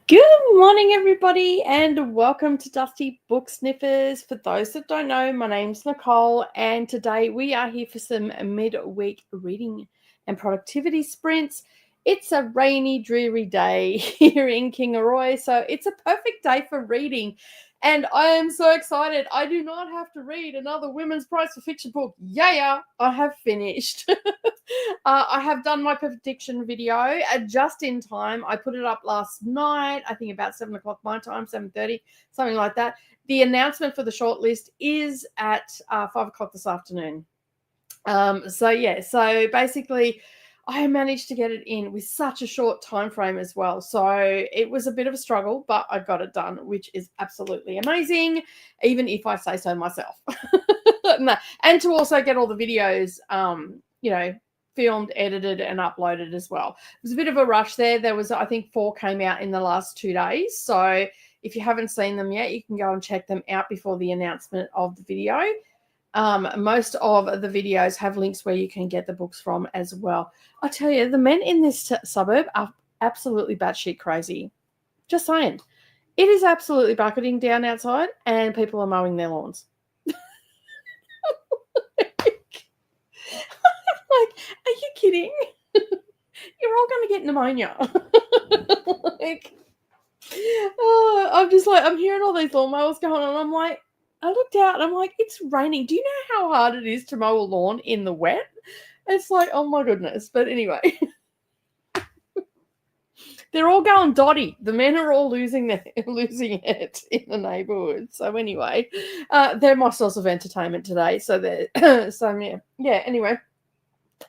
Good morning, everybody, and welcome to Dusty Book Sniffers. For those that don't know, my name's Nicole, and today we are here for some midweek reading and productivity sprints. It's a rainy, dreary day here in Kingaroy, so it's a perfect day for reading. And I am so excited. I do not have to read another Women's Prize for Fiction book. Yeah, I have finished. I have done my prediction video just in time. I put it up last night, I think about 7 o'clock my time, 7:30, something like that. The announcement for the shortlist is at 5 o'clock this afternoon. So basically I managed to get it in with such a short time frame as well. So it was a bit of a struggle, but I got it done, which is absolutely amazing, even if I say so myself. And to also get all the videos, filmed, edited, and uploaded as well. It was a bit of a rush there. There was, I think, 4 came out in the last 2 days. So if you haven't seen them yet, you can go and check them out before the announcement of the video. Most of the videos have links where you can get the books from as well. I tell you, the men in this suburb are absolutely batshit crazy. Just saying. It is absolutely bucketing down outside and people are mowing their lawns. Like, are you kidding? You're all going to get pneumonia. I'm hearing all these lawnmowers going on. I'm like, I looked out and I'm like, it's raining. Do you know how hard it is to mow a lawn in the wet? It's like, oh my goodness. But anyway, they're all going dotty. The men are all losing it in the neighborhood. So anyway, they're my source of entertainment today. So they're Anyway.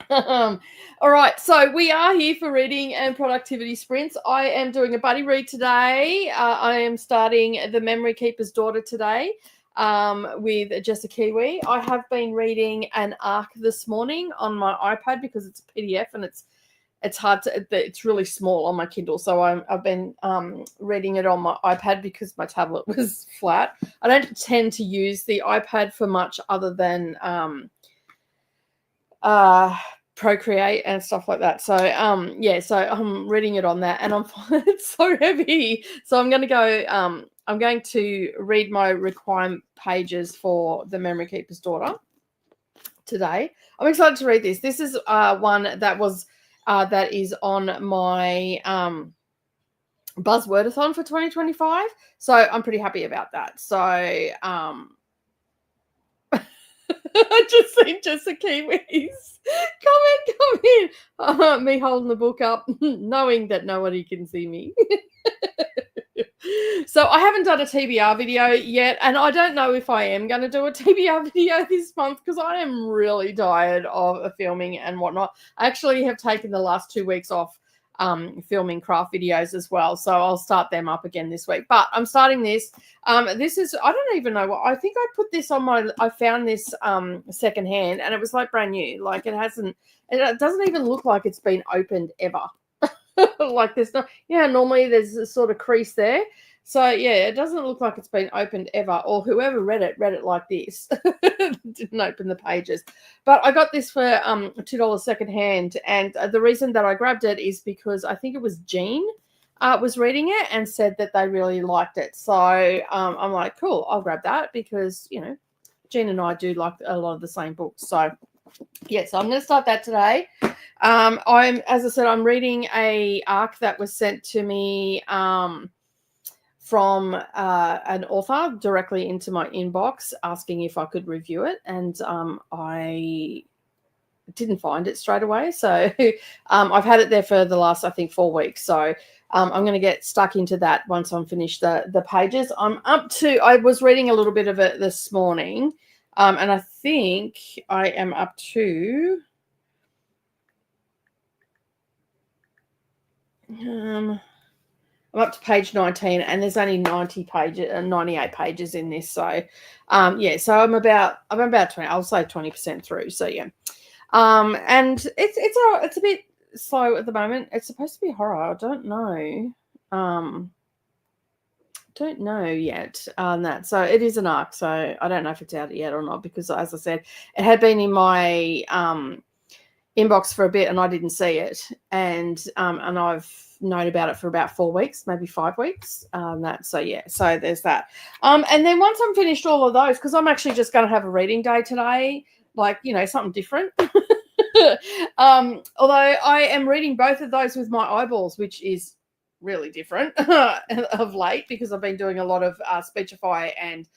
All right, so we are here for reading and productivity sprints. I am doing a buddy read today. I am starting The Memory Keeper's Daughter today with Jessica Kiwi. I have been reading an arc this morning on my iPad because it's a PDF and it's hard to, it's really small on my Kindle. So I've been reading it on my iPad because my tablet was flat. I don't tend to use the iPad for much other than Procreate and stuff like that. So so I'm reading it on that, and it's so heavy. So I'm going to go. I'm going to read my requirement pages for The Memory Keeper's Daughter today. I'm excited to read this. This is one that was that is on my Buzzwordathon for 2025. So I'm pretty happy about that. So I just seen Jessica Kiwi's come in. Me holding the book up, knowing that nobody can see me. So I haven't done a TBR video yet, and I don't know if I am going to do a TBR video this month because I am really tired of filming and whatnot. I actually have taken the last 2 weeks off filming craft videos as well, so I'll start them up again this week. But I'm starting this. This is, I don't even know what, I think I put this on I found this secondhand, and it was like brand new. Like it doesn't even look like it's been opened ever. Like there's no, normally there's a sort of crease there. So it doesn't look like it's been opened ever, or whoever read it like this. Didn't open the pages. But I got this for $2 secondhand, and the reason that I grabbed it is because I think it was Jean was reading it and said that they really liked it. So I'm like, cool, I'll grab that because Jean and I do like a lot of the same books. So so I'm going to start that today. As I said, I'm reading a arc that was sent to me from an author directly into my inbox asking if I could review it, and I didn't find it straight away. So I've had it there for the last, I think, 4 weeks. So I'm going to get stuck into that once I'm finished the pages. I was reading a little bit of it this morning, and I think I am up to I'm up to page 19, and there's only 98 pages in this. So so I'm about 20, I'll say 20% through. So and it's a bit slow at the moment. It's supposed to be horror. I don't know yet on that. So it is an arc. So I don't know if it's out yet or not, because as I said, it had been in my inbox for a bit and I didn't see it. And I've known about it for about 4 weeks, maybe 5 weeks. So there's that. And then once I'm finished all of those, because I'm actually just going to have a reading day today, like, something different. Although I am reading both of those with my eyeballs, which is really different of late, because I've been doing a lot of Speechify and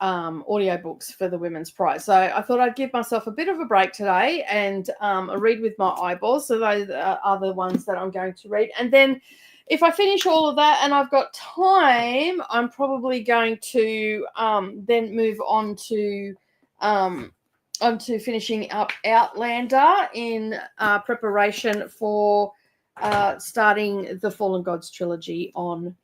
audiobooks for the Women's Prize. So I thought I'd give myself a bit of a break today and read with my eyeballs. So those are the ones that I'm going to read. And then if I finish all of that and I've got time, I'm probably going to then move on to finishing up Outlander in preparation for starting the Fallen Gods trilogy on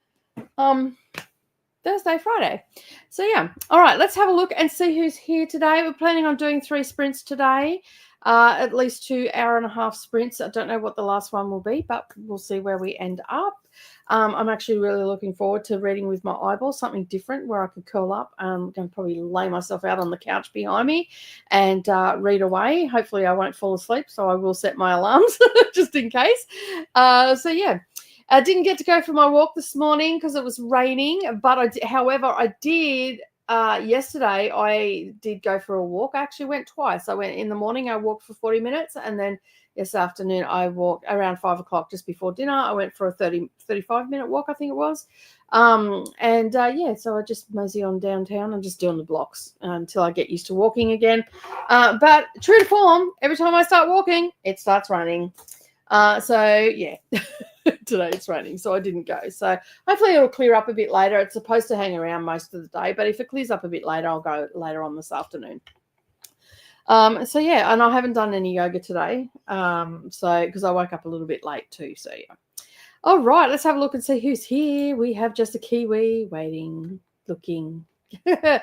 Thursday, Friday. So yeah. All right, let's have a look and see who's here today. We're planning on doing 3 sprints today, at least 2 hour-and-a-half sprints. I don't know what the last one will be, but we'll see where we end up. I'm actually really looking forward to reading with my eyeballs, something different where I could curl up. I'm going to probably lay myself out on the couch behind me and read away. Hopefully I won't fall asleep, so I will set my alarms just in case. So yeah. I didn't get to go for my walk this morning because it was raining, but however, I did yesterday. I did go for a walk. I actually went twice. I went in the morning, I walked for 40 minutes, and then this afternoon I walked around 5 o'clock just before dinner. I went for a 35-minute walk, I think it was. So I just mosey on downtown. I'm just doing the blocks until I get used to walking again. But true to form, every time I start walking, it starts raining. Today it's raining, so I didn't go. So hopefully it'll clear up a bit later. It's supposed to hang around most of the day, but if it clears up a bit later, I'll go later on this afternoon. And I haven't done any yoga today, because I woke up a little bit late too. So yeah. All right, let's have a look and see who's here. We have just a Kiwi waiting, looking. The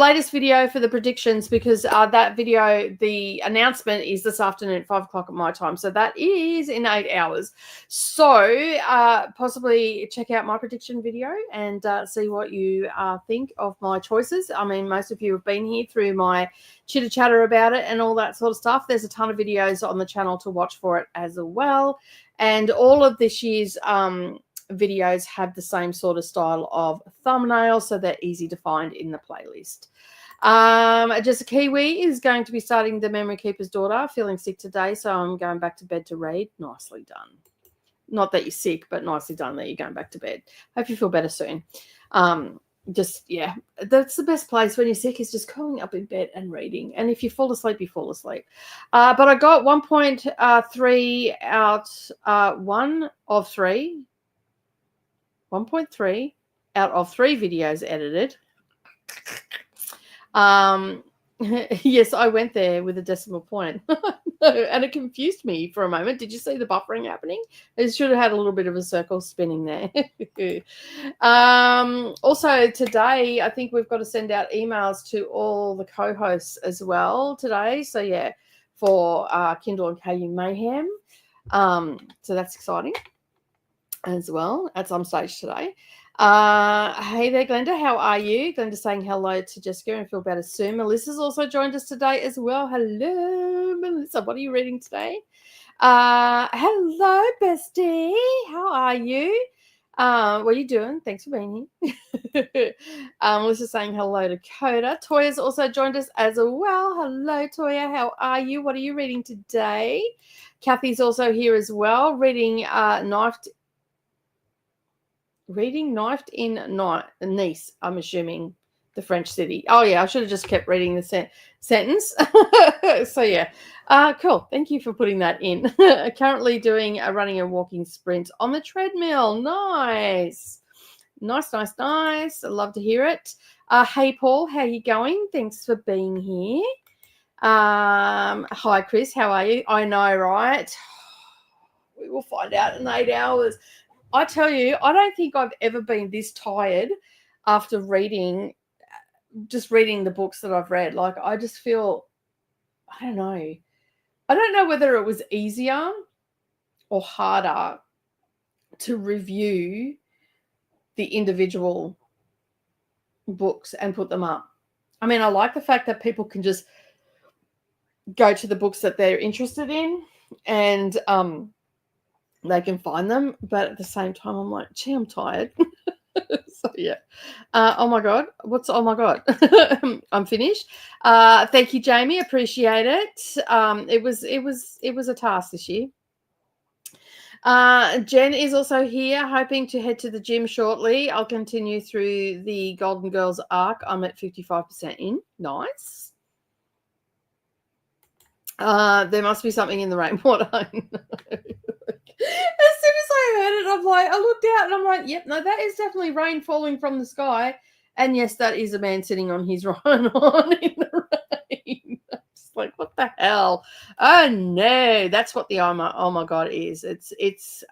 latest video for the predictions, because that video, the announcement is this afternoon at 5 o'clock at my time, so that is in 8 hours. So possibly check out my prediction video and see what you think of my choices. I mean, most of you have been here through my chitter chatter about it and all that sort of stuff. There's a ton of videos on the channel to watch for it as well, and all of this year's videos have the same sort of style of thumbnail, so they're easy to find in the playlist. Jessica Kiwi is going to be starting The Memory Keeper's Daughter. Feeling sick today, so I'm going back to bed to read. Nicely done. Not that you're sick, but nicely done that you're going back to bed. Hope you feel better soon. That's the best place when you're sick, is just curling up in bed and reading. And if you fall asleep, you fall asleep. But I got 1.3 out 1 of 3. 1.3 out of 3 videos edited. Yes, I went there with a decimal point. And it confused me for a moment. Did you see the buffering happening? It should have had a little bit of a circle spinning there. Also today, I think we've got to send out emails to all the co-hosts as well today. So yeah, for Kindle and KU Mayhem. So that's exciting as well at some stage today. Hey there, Glenda. How are you? Glenda saying hello to Jessica and feel better soon. Melissa's also joined us today as well. Hello, Melissa. What are you reading today? Hello, Bestie. How are you? What are you doing? Thanks for being here. Melissa's saying hello to Koda. Toya's also joined us as well. Hello, Toya. How are you? What are you reading today? Kathy's also here as well, reading Knifed in Nice, I'm assuming the French city. Oh, yeah, I should have just kept reading the sentence. So, yeah. Cool. Thank you for putting that in. Currently doing a running and walking sprint on the treadmill. Nice. Nice. I love to hear it. Hey, Paul, how you going? Thanks for being here. Hi, Chris. How are you? I know, right? We will find out in 8 hours. I tell you, I don't think I've ever been this tired after reading the books that I've read. Like, I just feel, I don't know. I don't know whether it was easier or harder to review the individual books and put them up. I mean, I like the fact that people can just go to the books that they're interested in, and they can find them. But at the same time, I'm like, gee, I'm tired. So yeah. Oh my god, oh my god. I'm finished. Thank you, Jamie. Appreciate it. It was a task this year. Jen is also here, hoping to head to the gym shortly. I'll continue through the Golden Girls arc. I'm at 55% in. Nice. There must be something in the rainwater. I know. As soon as I heard it, I'm like, I looked out and I'm like, yep, no, that is definitely rain falling from the sky. And yes, that is a man sitting on his rhino in the rain. I'm just like, what the hell? Oh no, that's what the oh my god is. It's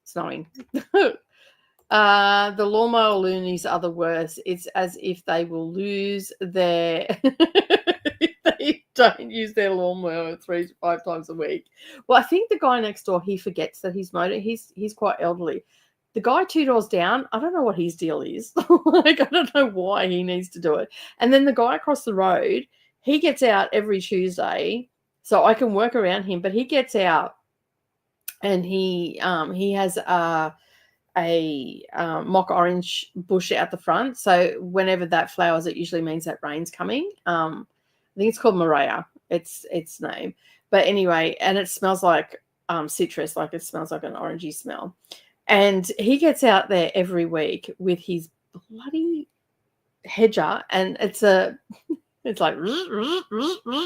snowing. The lawnmower loonies are the worst. It's as if they will lose their if they don't use their lawnmower 3 to 5 times a week. Well, I think the guy next door, he forgets that he's quite elderly. The guy 2 doors down, I don't know what his deal is. Like, I don't know why he needs to do it. And then the guy across the road, he gets out every Tuesday, so I can work around him. But he gets out, and he has a mock orange bush out the front. So whenever that flowers, it usually means that rain's coming. I think it's called Maria. It's name. But anyway, and it smells like citrus, like it smells like an orangey smell. And he gets out there every week with his bloody hedger, and it's like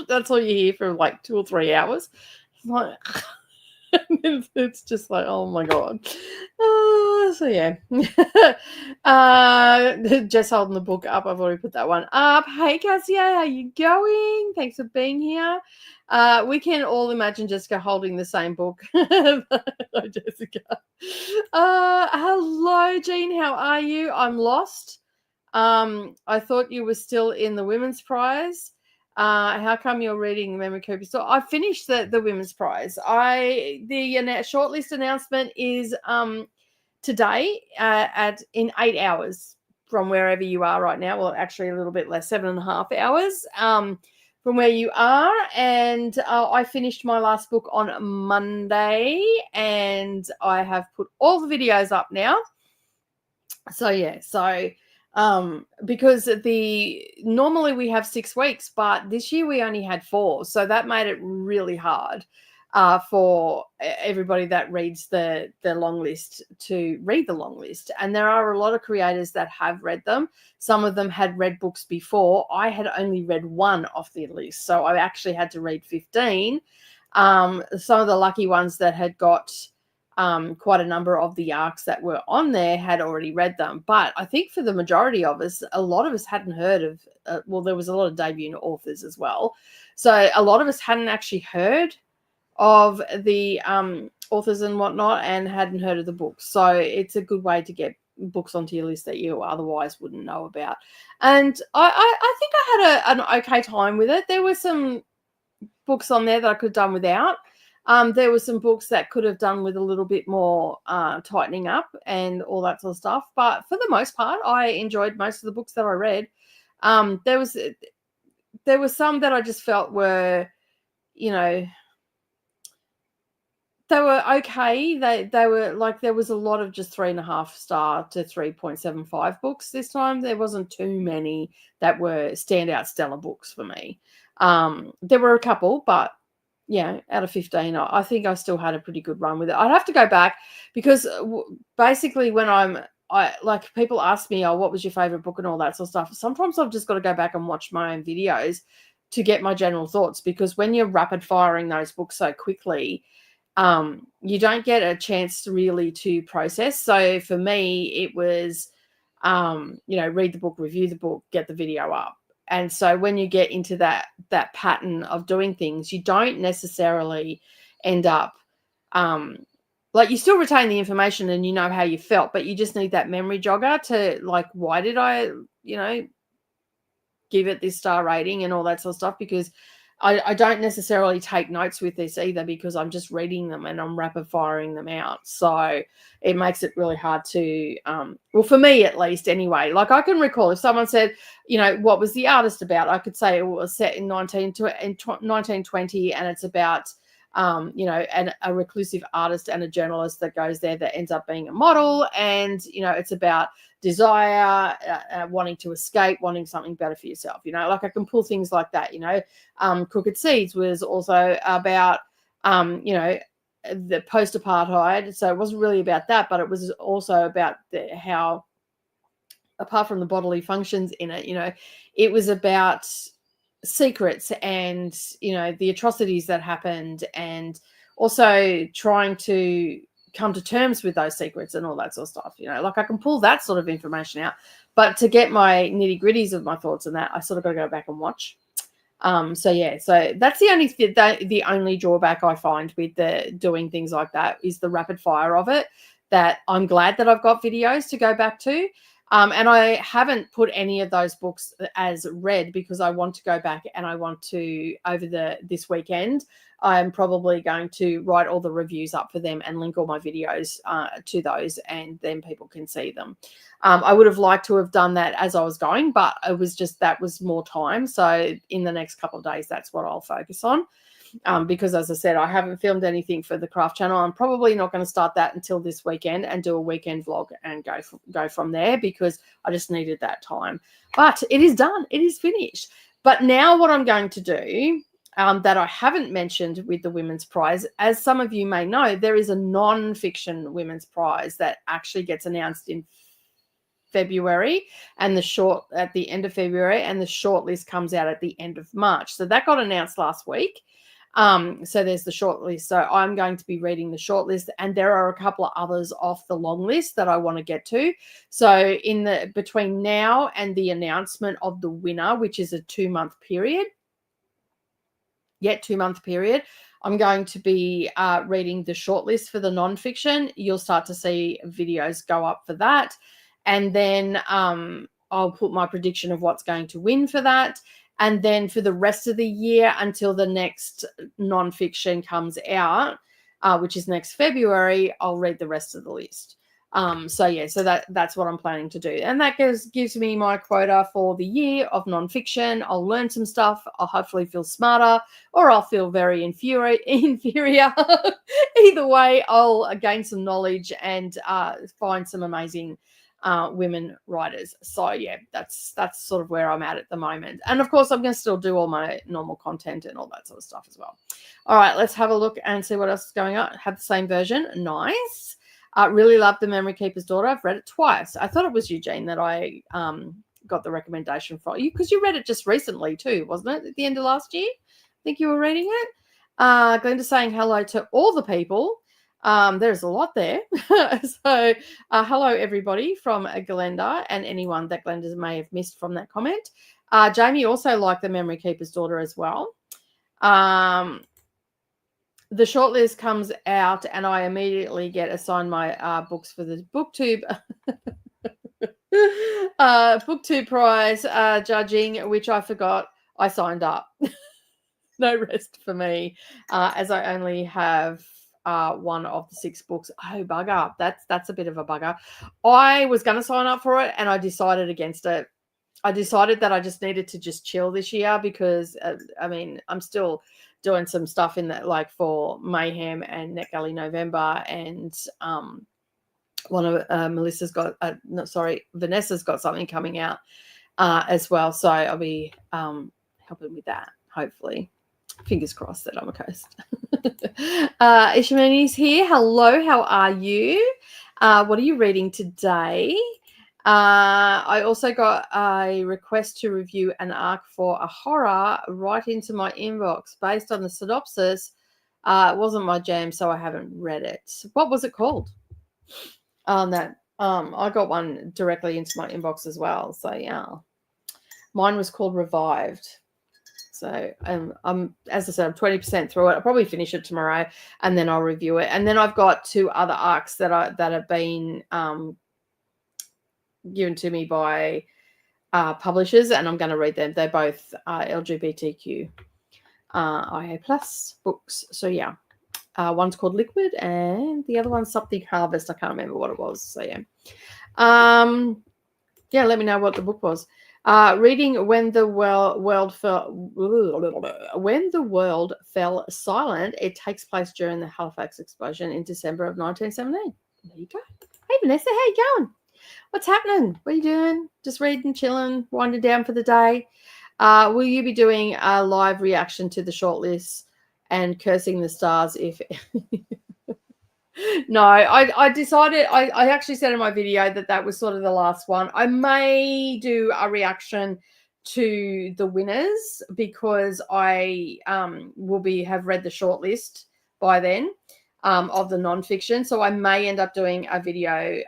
that's all you hear for like 2 or 3 hours. Like, it's just like, oh my god. So yeah. Just holding the book up. I've already put that one up. Hey Cassia, how you going? Thanks for being here. We can all imagine Jessica holding the same book. Hi, Jessica. Hello, Jean. How are you? I'm lost. I thought you were still in the women's prize. How come you're reading Memory Cooper? So I finished the women's prize. The shortlist announcement is today in 8 hours from wherever you are right now. Well, actually a little bit less, 7.5 hours from where you are. And I finished my last book on Monday, and I have put all the videos up now. So yeah, because normally we have 6 weeks, but this year we only had 4, so that made it really hard for everybody that reads the long list to read the long list. And there are a lot of creators that have read them. Some of them had read books before. I had only read 1 off the list, so I actually had to read 15. Some of the lucky ones that had got quite a number of the arcs that were on there had already read them. But I think for the majority of us, a lot of us hadn't heard of, well, there was a lot of debut authors as well. So a lot of us hadn't actually heard of the authors and whatnot, and hadn't heard of the books. So it's a good way to get books onto your list that you otherwise wouldn't know about. And I think I had an okay time with it. There were some books on there that I could have done without. There were some books that could have done with a little bit more tightening up and all that sort of stuff. But for the most part, I enjoyed most of the books that I read. There was some that I just felt were, they were okay. They were like, there was a lot of just 3.5 star to 3.75 books this time. There wasn't too many that were standout stellar books for me. There were a couple, but yeah, out of 15, I think I still had a pretty good run with it. I'd have to go back because basically when like people ask me, oh, what was your favorite book and all that sort of stuff. Sometimes I've just got to go back and watch my own videos to get my general thoughts, because when you're rapid firing those books so quickly, you don't get a chance to process. So for me, it was, read the book, review the book, get the video up. And so when you get into that pattern of doing things, you don't necessarily end up like, you still retain the information and you know how you felt, but you just need that memory jogger to, like, why did I, give it this star rating and all that sort of stuff? Because I don't necessarily take notes with this either, because I'm just reading them and I'm rapid firing them out. So it makes it really hard to, well, for me at least anyway. Like, I can recall if someone said, what was the artist about? I could say it was set in 1920, and it's about, a reclusive artist and a journalist that goes there that ends up being a model. And, it's about desire, wanting to escape, wanting something better for yourself. Like, I can pull things like that. Crooked Seeds was also about, the post-apartheid. So it wasn't really about that, but it was also about how, apart from the bodily functions in it, it was about secrets and, the atrocities that happened, and also trying to come to terms with those secrets and all that sort of stuff. Like, I can pull that sort of information out, but to get my nitty gritties of my thoughts and that, I sort of got to go back and watch. So that's the only drawback I find with doing things like that, is the rapid fire of it, that I'm glad that I've got videos to go back to. And I haven't put any of those books as read, because I want to go back and I want to, over this weekend, I'm probably going to write all the reviews up for them and link all my videos to those, and then people can see them. I would have liked to have done that as I was going, but it was just, that was more time. So in the next couple of days, that's what I'll focus on. Because, as I said, I haven't filmed anything for the craft channel. I'm probably not going to start that until this weekend and do a weekend vlog and go from there, because I just needed that time. But it is done. It is finished. But now what I'm going to do, that I haven't mentioned with the Women's Prize, as some of you may know, there is a non-fiction Women's Prize that actually gets announced in February, and at the end of February, and the shortlist comes out at the end of March. So that got announced last week. So there's the shortlist. So I'm going to be reading the shortlist, and there are a couple of others off the long list that I want to get to. So between now and the announcement of the winner, which is a 2-month period, 2-month period, I'm going to be reading the shortlist for the nonfiction. You'll start to see videos go up for that. And then I'll put my prediction of what's going to win for that. And then for the rest of the year, until the next nonfiction comes out, which is next February, I'll read the rest of the list. So that's what I'm planning to do. And that gives me my quota for the year of nonfiction. I'll learn some stuff. I'll hopefully feel smarter, or I'll feel very inferior. Either way, I'll gain some knowledge and find some amazing women writers. So that's sort of where I'm at the moment. And of course, I'm going to still do all my normal content and all that sort of stuff as well. All right, let's have a look and see what else is going on. Have the same version. Nice. Really love The Memory Keeper's Daughter. I've read it twice. I thought it was Eugene that I got the recommendation for you, because you read it just recently too, wasn't it? At the end of last year, I think you were reading it. Glenda's saying hello to all the people. There's a lot there. So hello, everybody, from Glenda, and anyone that Glenda may have missed from that comment. Jamie also liked The Memory Keeper's Daughter as well. The shortlist comes out, and I immediately get assigned my books for the BookTube BookTube prize judging, which I forgot I signed up. No rest for me, as I only have one of the 6 books. Oh, bugger. That's a bit of a bugger. I was going to sign up for it, and I decided against it. I decided that I just needed to just chill this year, because I'm still doing some stuff in that, like for Mayhem and NetGalley November, and one of Vanessa's got something coming out as well. So I'll be helping with that, hopefully. Fingers crossed that I'm a coast. Ishmani's here. Hello, how are you? What are you reading today? I also got a request to review an arc for a horror right into my inbox based on the synopsis. It wasn't my jam, so I haven't read it. What was it called? I got one directly into my inbox as well. So yeah, mine was called Revived. So I'm, as I said, I'm 20% through it. I'll probably finish it tomorrow, and then I'll review it. And then I've got 2 other arcs that have been given to me by publishers, and I'm going to read them. They're both LGBTQ IA Plus books. So yeah, one's called Liquid and the other one's something Harvest. I can't remember what it was. So yeah. Yeah, let me know what the book was. Reading When the World Fell Silent. It takes place during the Halifax explosion in December of 1917. There you go. Hey Vanessa, how you going? What's happening? What are you doing? Just reading, chilling, winding down for the day. Will you be doing a live reaction to the shortlist and cursing the stars if No, I decided, I actually said in my video that was sort of the last one. I may do a reaction to the winners because I will have read the shortlist by then of the nonfiction. So I may end up doing a video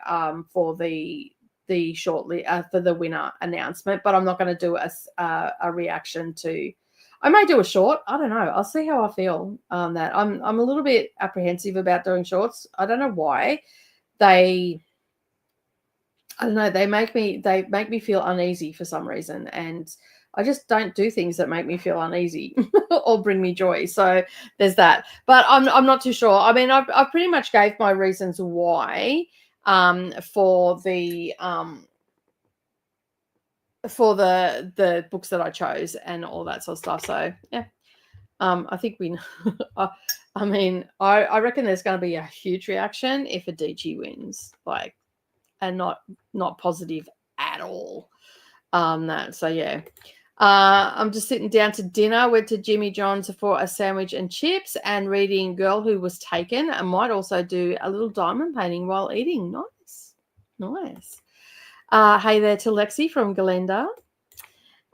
for the shortlist for the winner announcement, but I'm not going to do a reaction to. I may do a short. I don't know. I'll see how I feel that. I'm a little bit apprehensive about doing shorts. I don't know why. I don't know. They make me feel uneasy for some reason, and I just don't do things that make me feel uneasy or bring me joy. So there's that. But I'm not too sure. I mean, I pretty much gave my reasons why for the books that I chose and all that sort of stuff. So yeah. I think we I mean, I reckon there's going to be a huge reaction if Adichie wins, like, and not positive at all. That so yeah. I'm just sitting down to dinner. Went to Jimmy John's for a sandwich and chips and reading Girl Who Was Taken. I might also do a little diamond painting while eating. Nice. Hey there to Lexi from Galenda.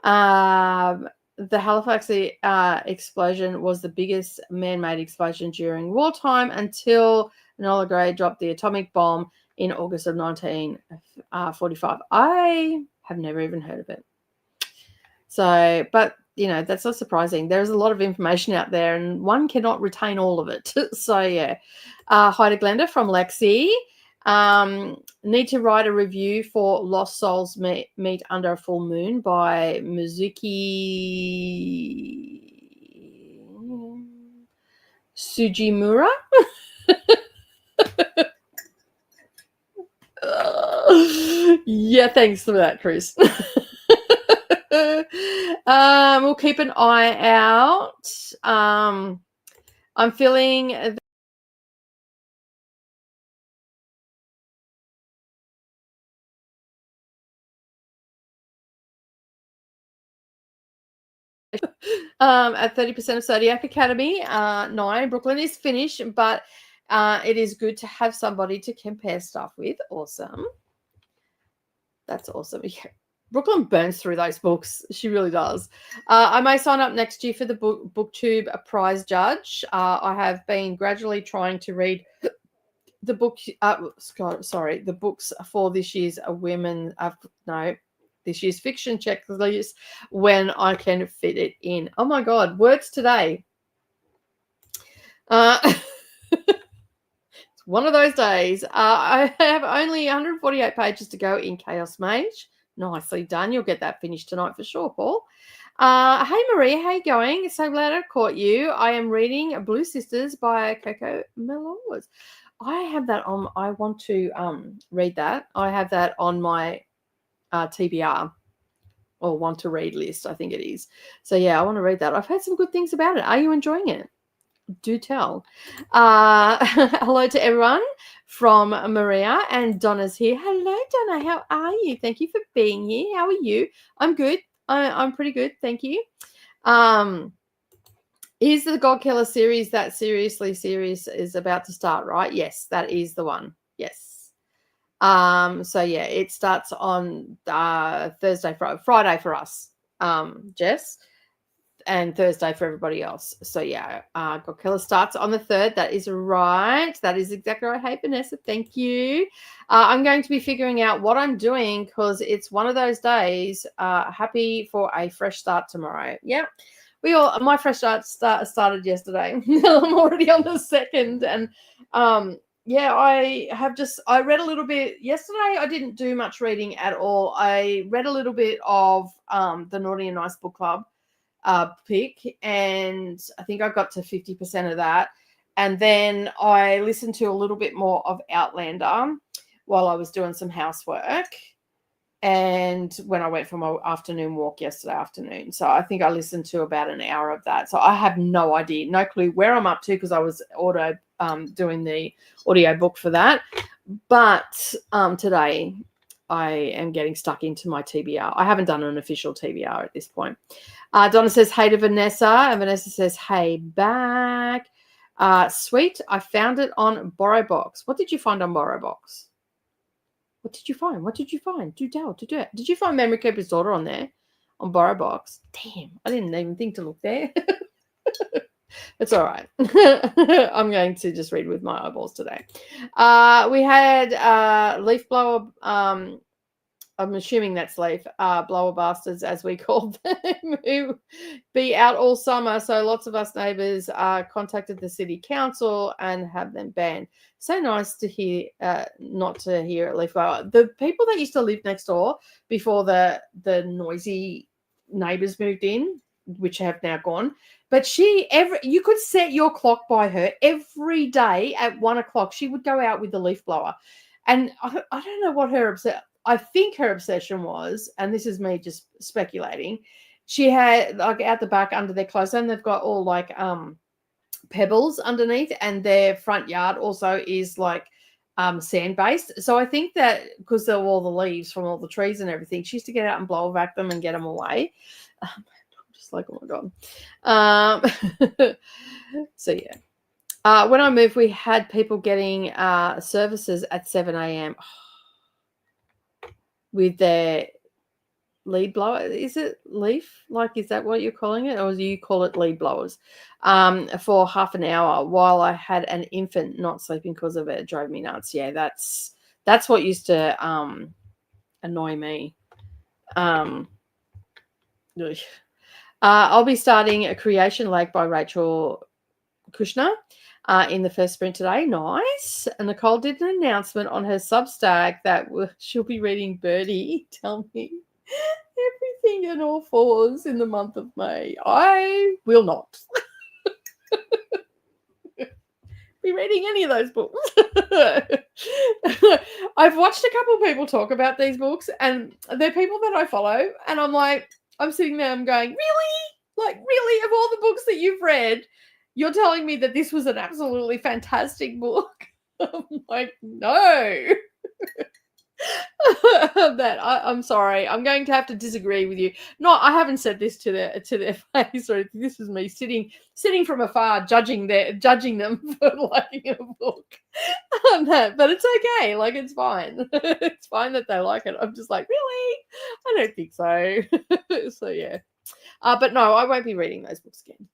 The Halifax explosion was the biggest man-made explosion during wartime until Enola Gay dropped the atomic bomb in August of 1945. I have never even heard of it. So, but, that's not surprising. There's a lot of information out there and one cannot retain all of it. So, yeah. Hi to Glenda from Lexi. Need to write a review for Lost Souls Meet Under a Full Moon by Mizuki Sujimura. Yeah, thanks for that, Chris. We'll keep an eye out. I'm feeling at 30% of Zodiac Academy 9. Brooklyn is finished, but it is good to have somebody to compare stuff with. Awesome. That's awesome. Yeah. Brooklyn burns through those books. She really does. I may sign up next year for the BookTube prize judge. I have been gradually trying to read the book. The books for this year's this year's fiction checklist when I can fit it in. Oh my God, words today. It's one of those days. I have only 148 pages to go in Chaos Mage. Nicely done. You'll get that finished tonight for sure, Paul. Hey Maria, how you going? So glad I caught you. I am reading Blue Sisters by Coco Melores. I have that on. I want to read that. I have that on my TBR or want to read list, I think it is. So yeah, I want to read that. I've heard some good things about it. Are you enjoying it? Do tell. Hello to everyone from Maria, and Donna's here. Hello, Donna. How are you? Thank you for being here. How are you? I'm good. I'm pretty good. Thank you. Is the God Killer series that Seriously Serious is about to start, right? Yes, that is the one. Yes. So yeah, it starts on Friday for us, Jess, and Thursday for everybody else. So yeah, God Killer starts on the 3rd. That is right. That is exactly right. Hey Vanessa, thank you. I'm going to be figuring out what I'm doing because it's one of those days. Happy for a fresh start tomorrow. Yeah. My fresh start started yesterday. I'm already on the 2nd, and yeah, I read a little bit yesterday. I didn't do much reading at all. I read a little bit of the Naughty and Nice Book Club pick, and I think I got to 50% of that. And then I listened to a little bit more of Outlander while I was doing some housework, and when I went for my afternoon walk yesterday afternoon. So I think I listened to about an hour of that. So I have no idea, no clue where I'm up to, because I was doing the audio book for that. But today I am getting stuck into my TBR. I haven't done an official TBR at this point. Donna says, hey to Vanessa. And Vanessa says, hey back. Sweet. I found it on BorrowBox. What did you find on BorrowBox? What did you find? What did you find? Do tell. Did you find Memory Keeper's Daughter on there? On BorrowBox? Damn, I didn't even think to look there. It's all right. I'm going to just read with my eyeballs today. We had leaf blower. I'm assuming that's leaf blower bastards, as we call them, who be out all summer. So lots of us neighbours contacted the city council and have them banned. So nice to hear, not to hear a leaf blower. The people that used to live next door before the noisy neighbours moved in, which have now gone. But you could set your clock by her every day at 1 o'clock. She would go out with the leaf blower. And I don't know what I think her obsession was, and this is me just speculating, she had, like, out the back under their clothes, and they've got all like pebbles underneath, and their front yard also is like sand based. So I think that because of all the leaves from all the trees and everything, she used to get out and blow vac them and get them away. Just like, oh my God. So yeah. When I moved, we had people getting services at 7 a.m. with their lead blower. Is it leaf? Like, is that what you're calling it? Or do you call it lead blowers? For half an hour while I had an infant not sleeping because of it. It drove me nuts. Yeah, that's what used to annoy me. I'll be starting A Creation Lake by Rachel Kushner in the first sprint today. Nice. And Nicole did an announcement on her Substack that she'll be reading Birdie Tell Me Everything in All Fours in the month of May. I will not be reading any of those books. I've watched a couple of people talk about these books, and they're people that I follow, and I'm sitting there, I'm going, really? Like, really? Of all the books that you've read, you're telling me that this was an absolutely fantastic book? I'm like, no. I'm sorry. I'm going to have to disagree with you. No, I haven't said this to their face. Or this is me sitting from afar, judging them for liking a book. But it's okay. Like, it's fine. It's fine that they like it. I'm just like, really? I don't think so. So yeah. But no, I won't be reading those books again.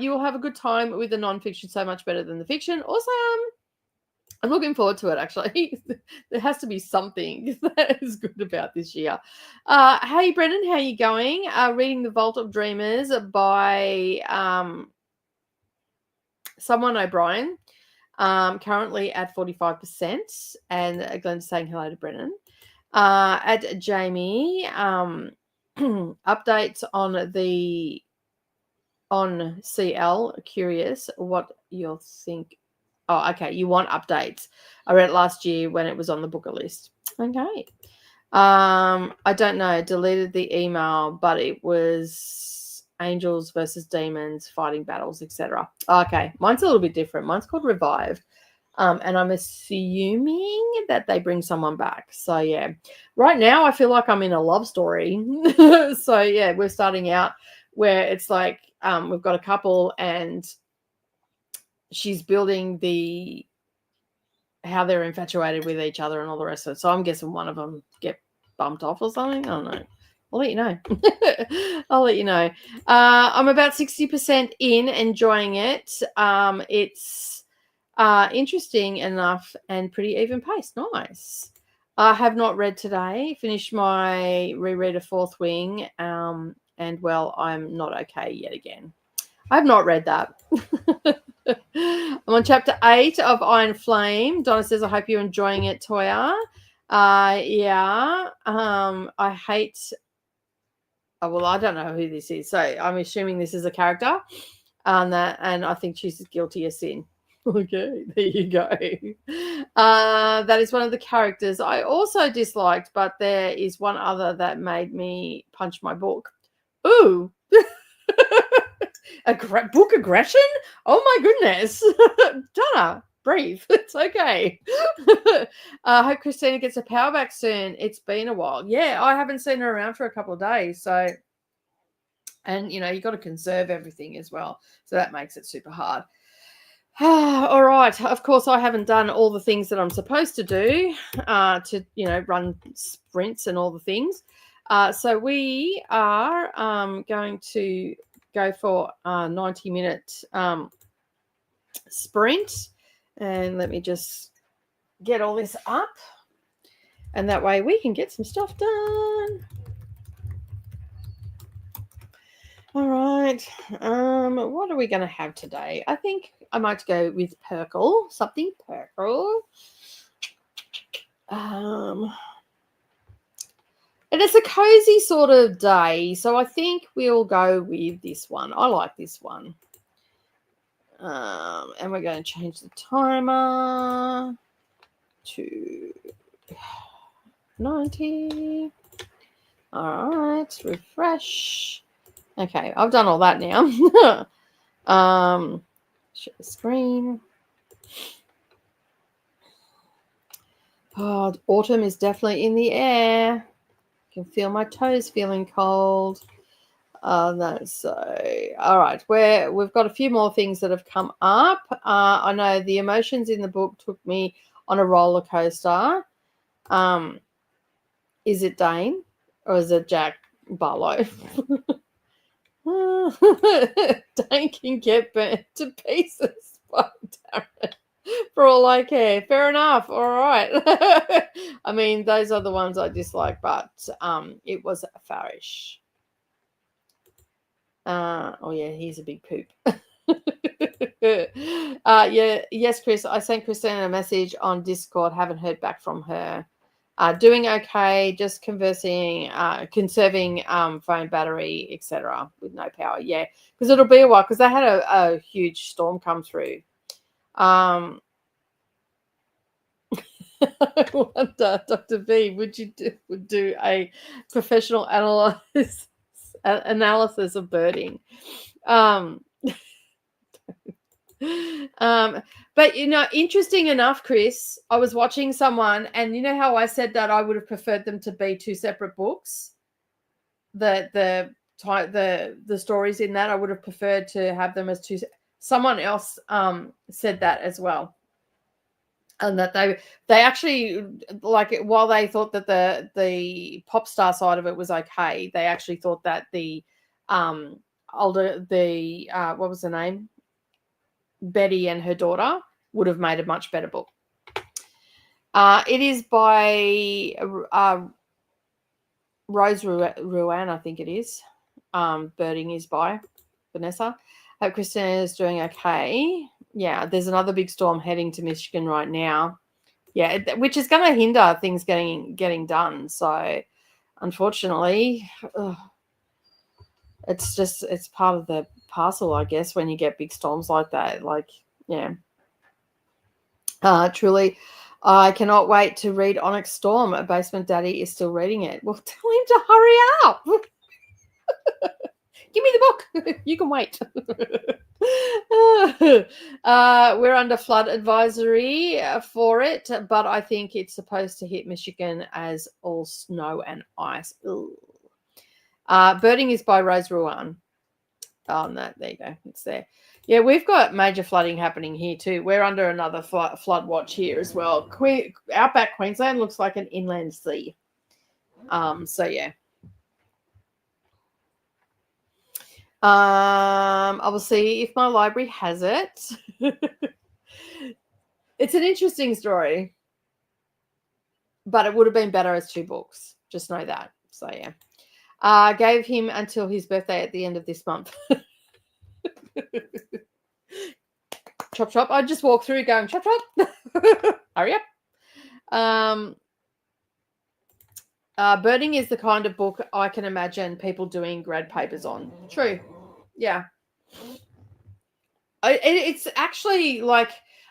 You will have a good time with the non-fiction, so much better than the fiction. Awesome. I'm looking forward to it, actually. There has to be something that is good about this year. Hey, Brendan, how are you going? Reading The Vault of Dreamers by Someone O'Brien, currently at 45%. And Glenn's saying hello to Brendan. At Jamie, updates on CL. Curious what you'll think. Oh, okay. You want updates. I read it last year when it was on the booker list. Okay. I don't know. Deleted the email, but it was angels versus demons, fighting battles, etc. Okay. Mine's a little bit different. Mine's called Revived. And I'm assuming that they bring someone back. So, yeah. Right now, I feel like I'm in a love story. So, yeah, we're starting out where it's like we've got a couple and she's building how they're infatuated with each other and all the rest of it. So I'm guessing one of them get bumped off or something. I don't know. I'll let you know. I'll let you know. I'm about 60% in, enjoying it. It's interesting enough and pretty even paced. Nice. I have not read today. Finished my reread of Fourth Wing. And, well, I'm not okay yet again. I have not read that. I'm on chapter 8 of Iron Flame. Donna says, I hope you're enjoying it, Toya. Yeah. I hate well, I don't know who this is, so I'm assuming this is a character, and I think she's guilty of sin. Okay, there you go. That is one of the characters I also disliked, but there is one other that made me punch my book. Ooh. Book aggression? Oh my goodness. Donna, breathe. It's okay. I hope Christina gets her power back soon. It's been a while. Yeah, I haven't seen her around for a couple of days. So, and you got to conserve everything as well. So that makes it super hard. All right. Of course, I haven't done all the things that I'm supposed to do to, run sprints and all the things. So we are going to go for a 90-minute sprint. And let me just get all this up. And that way we can get some stuff done. All right. What are we going to have today? I think I might go with purple. Something purple. And it's a cozy sort of day, so I think we'll go with this one. I like this one. And we're going to change the timer to 90. All right, refresh. Okay, I've done all that now. Share the screen. Oh, autumn is definitely in the air. I can feel my toes feeling cold. No, so all right. We've got a few more things that have come up. I know the emotions in the book took me on a roller coaster. Is it Dane or is it Jack Barlow? Dane can get burnt to pieces by Darren. For all I care. Fair enough. All right. I mean, those are the ones I dislike, but it was Farish. Oh yeah, he's a big poop. Yeah, yes, Chris. I sent Christina a message on Discord. Haven't heard back from her. Doing okay, just conversing, conserving phone battery, etc. with no power. Yeah, because it'll be a while because they had a huge storm come through. I wonder, Dr. V, would you do a professional analysis of birding? But interesting enough, Chris, I was watching someone, and you know how I said that I would have preferred them to be two separate books. The stories in that I would have preferred to have them as two. Someone else said that as well. And that they actually, like, while they thought that the pop star side of it was okay, they actually thought that the what was her name, Betty and her daughter, would have made a much better book. It is by Rose Ruan, I think it is. Birding is by Vanessa. Hope Christina is doing okay. Yeah, there's another big storm heading to Michigan right now. Yeah, which is going to hinder things getting done. So, unfortunately, it's part of the parcel, I guess, when you get big storms like that. Like, yeah. Truly, I cannot wait to read Onyx Storm. Basement Daddy is still reading it. Well, tell him to hurry up. Give me the book. You can wait. We're under flood advisory for it, but I think it's supposed to hit Michigan as all snow and ice. Birding is by Rose Ruan. Oh, no, there you go. It's there. Yeah, we've got major flooding happening here too. We're under another flood watch here as well. Outback Queensland looks like an inland sea. So yeah. I will see if my library has it. It's an interesting story, but it would have been better as two books. Just know that. So yeah. Gave him until his birthday at the end of this month. Chop, chop. I just walk through going, chop, chop. Hurry up. Birding is the kind of book I can imagine people doing grad papers on. True. Yeah. It's actually like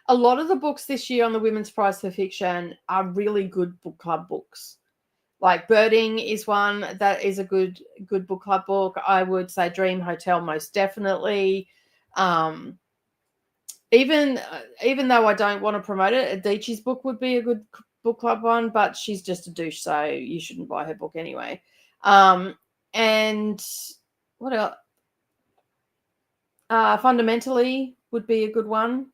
a lot of the books this year on the Women's Prize for Fiction are really good book club books. Like Birding is one that is a good book club book. I would say Dream Hotel most definitely. Um, even though I don't want to promote it, Adichie's book would be a good book club one, but she's just a douche, so you shouldn't buy her book anyway. And what else? Fundamentally would be a good one.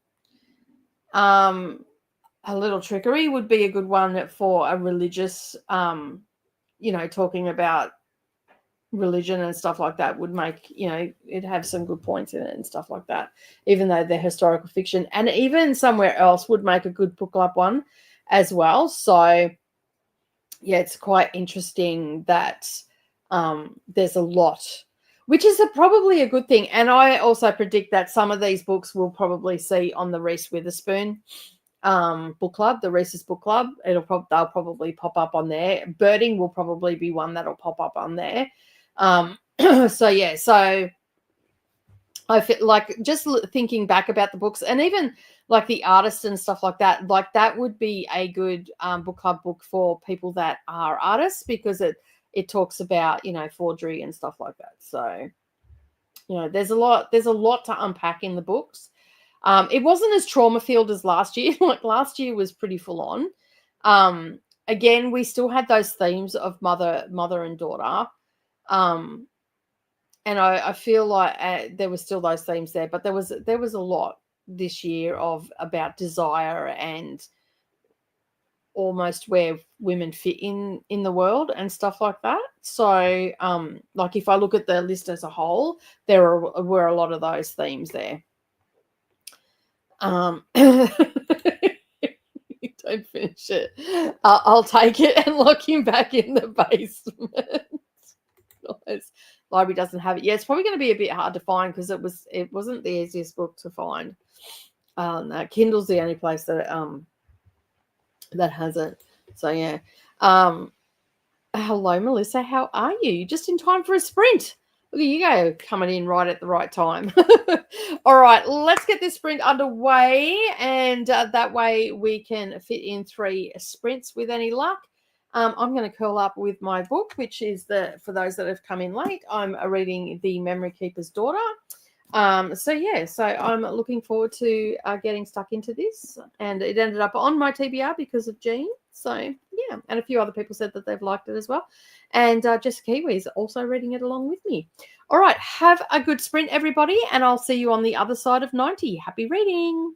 A Little Trickery would be a good one for a religious, talking about religion and stuff like that would make, it'd have some good points in it and stuff like that, even though they're historical fiction. And even Somewhere Else would make a good book club one as well. So, yeah, it's quite interesting that there's a lot, which is probably a good thing. And I also predict that some of these books we'll probably see on the Reese Witherspoon book club, the Reese's book club. They'll probably pop up on there. Birding will probably be one that'll pop up on there. So I feel like just thinking back about the books and even like the artists and stuff like that would be a good book club book for people that are artists, because it talks about, forgery and stuff like that. So, there's a lot to unpack in the books. It wasn't as trauma filled as last year. Like last year was pretty full on. Again, we still had those themes of mother and daughter. And I feel like there was still those themes there, but there was a lot this year about desire and almost where women fit in the world and stuff like that. So, like if I look at the list as a whole, were a lot of those themes there. Don't finish it. I'll take it and lock him back in the basement. Nice. Library doesn't have it. Yeah, it's probably going to be a bit hard to find because it wasn't the easiest book to find. No, Kindle's the only place that has it. So yeah. Hello, Melissa. How are you? Just in time for a sprint. Look at you go, coming in right at the right time. All right, let's get this sprint underway, and that way we can fit in 3 sprints with any luck. I'm going to curl up with my book, which is for those that have come in late, I'm reading The Memory Keeper's Daughter. So I'm looking forward to getting stuck into this, and it ended up on my TBR because of Jean. So yeah, and a few other people said that they've liked it as well, and Jessica Kiwi is also reading it along with me. All right, have a good sprint, everybody, and I'll see you on the other side of 90. Happy reading.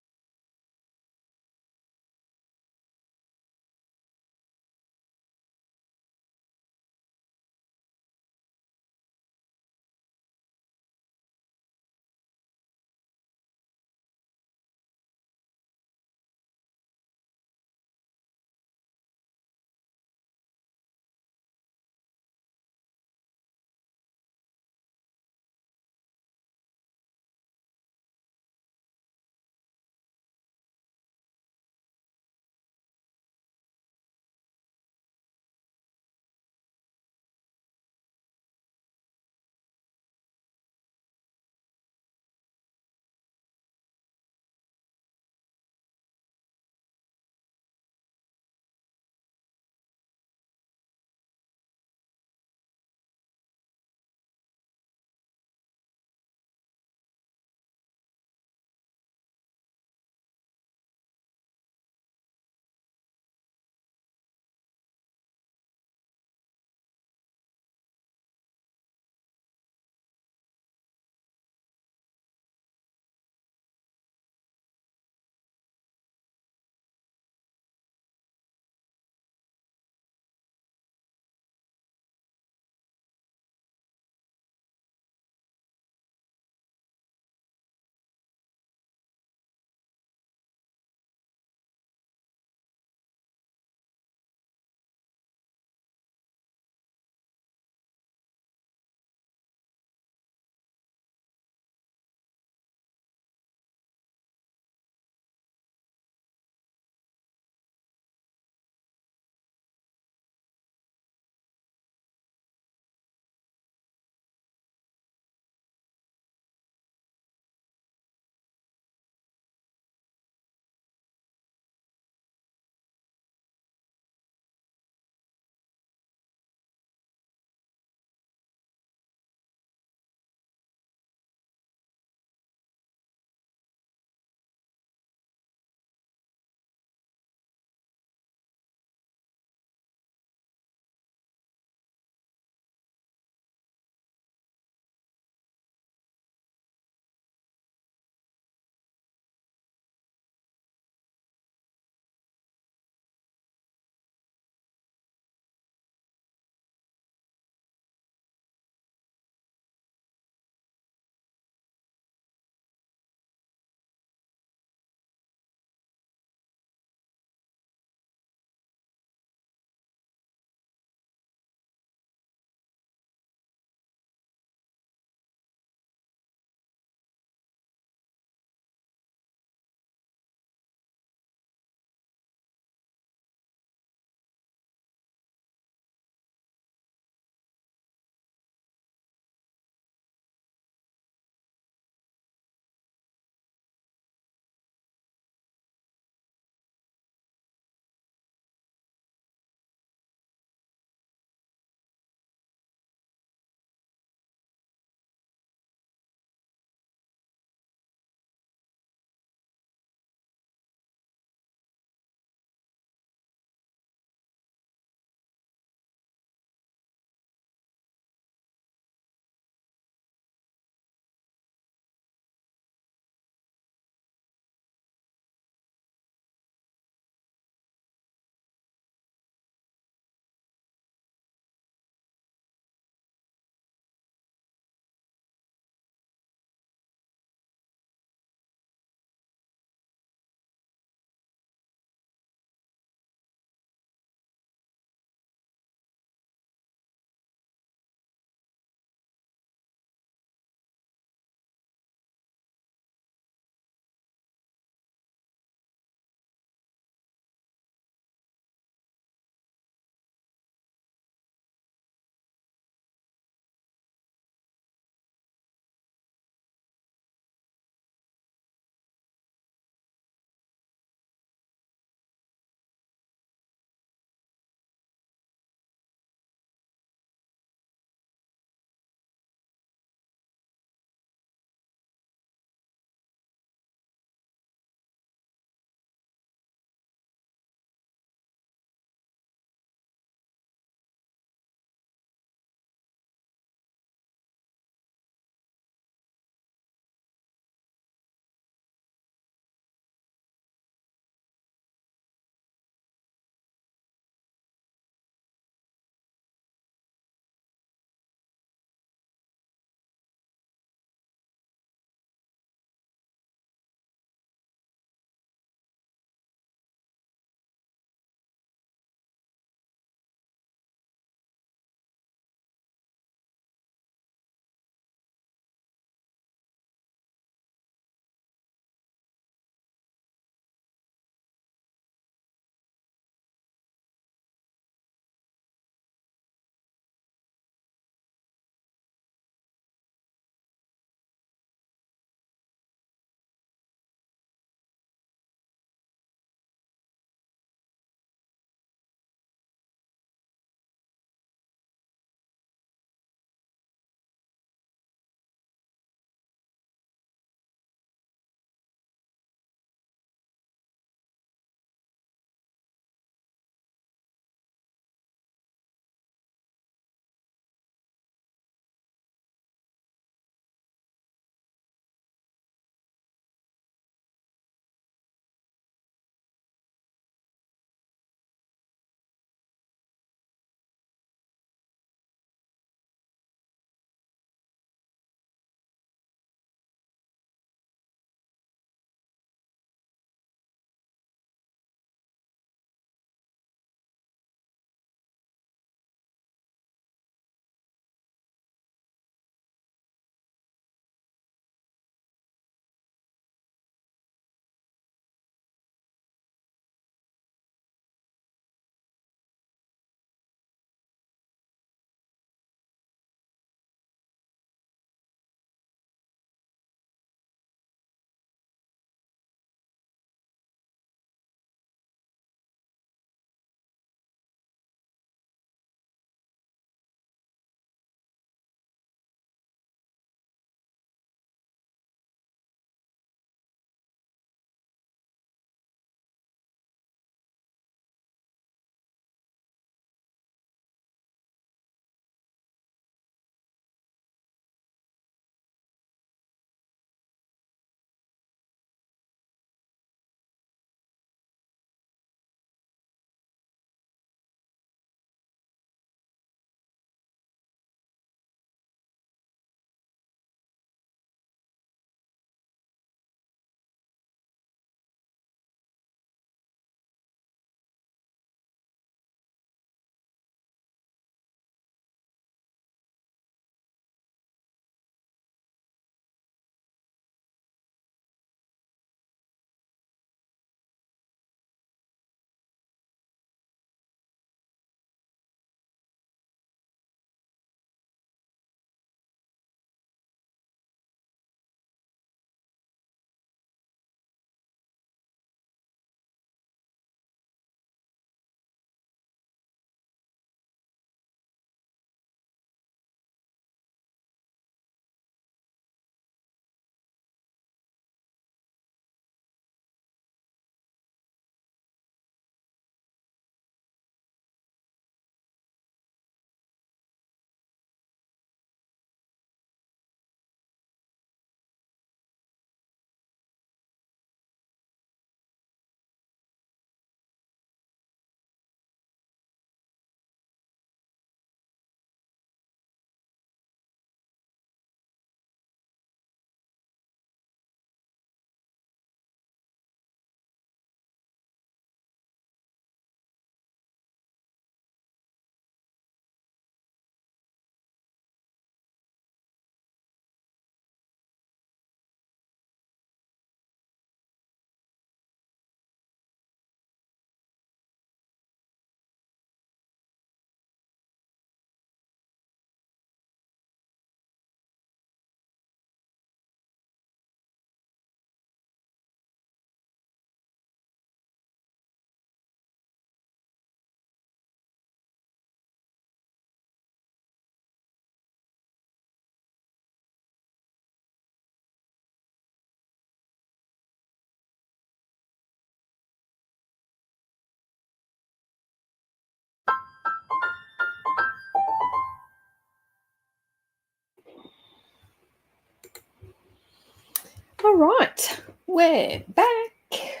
right, we're back.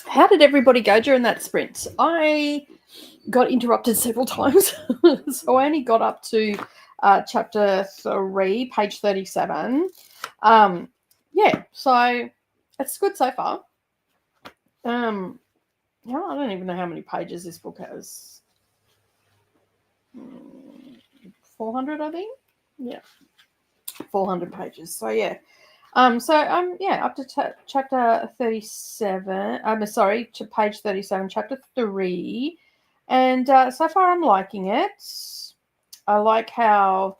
How did everybody go during that sprint? I got interrupted several times, so I only got up to chapter 3, page 37. Yeah, so it's good so far. Yeah, I don't even know how many pages this book has. 400, I think. Yeah, 400 pages. So yeah. Up to chapter 37. Sorry, to page 37, chapter 3, and so far I'm liking it. I like how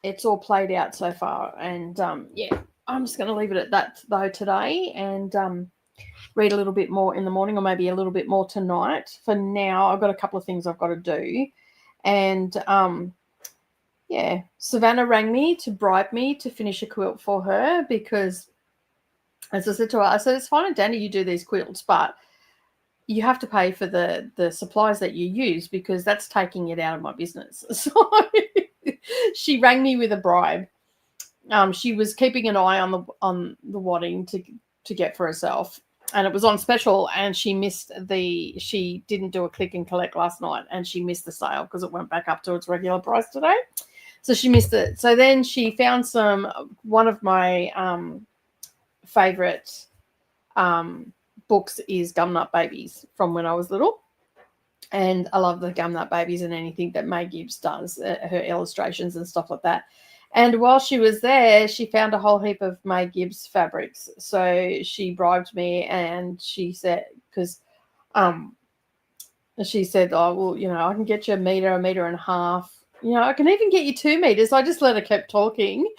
it's all played out so far, and I'm just going to leave it at that though today, and read a little bit more in the morning, or maybe a little bit more tonight. For now, I've got a couple of things I've got to do, and Savannah rang me to bribe me to finish a quilt for her because, as I said to her, I said, it's fine and dandy you do these quilts, but you have to pay for the supplies that you use because that's taking it out of my business. So she rang me with a bribe. She was keeping an eye on the wadding to get for herself, and it was on special, and she didn't do a click and collect last night, and she missed the sale because it went back up to its regular price today. So she missed it. So then she found one of my favorite books is Gumnut Babies from when I was little. And I love the Gumnut Babies and anything that May Gibbs does, her illustrations and stuff like that. And while she was there, she found a whole heap of May Gibbs fabrics. So she bribed me, and she said, because she said, oh, well, I can get you a meter and a half. I can even get you 2 meters. I just let her keep talking.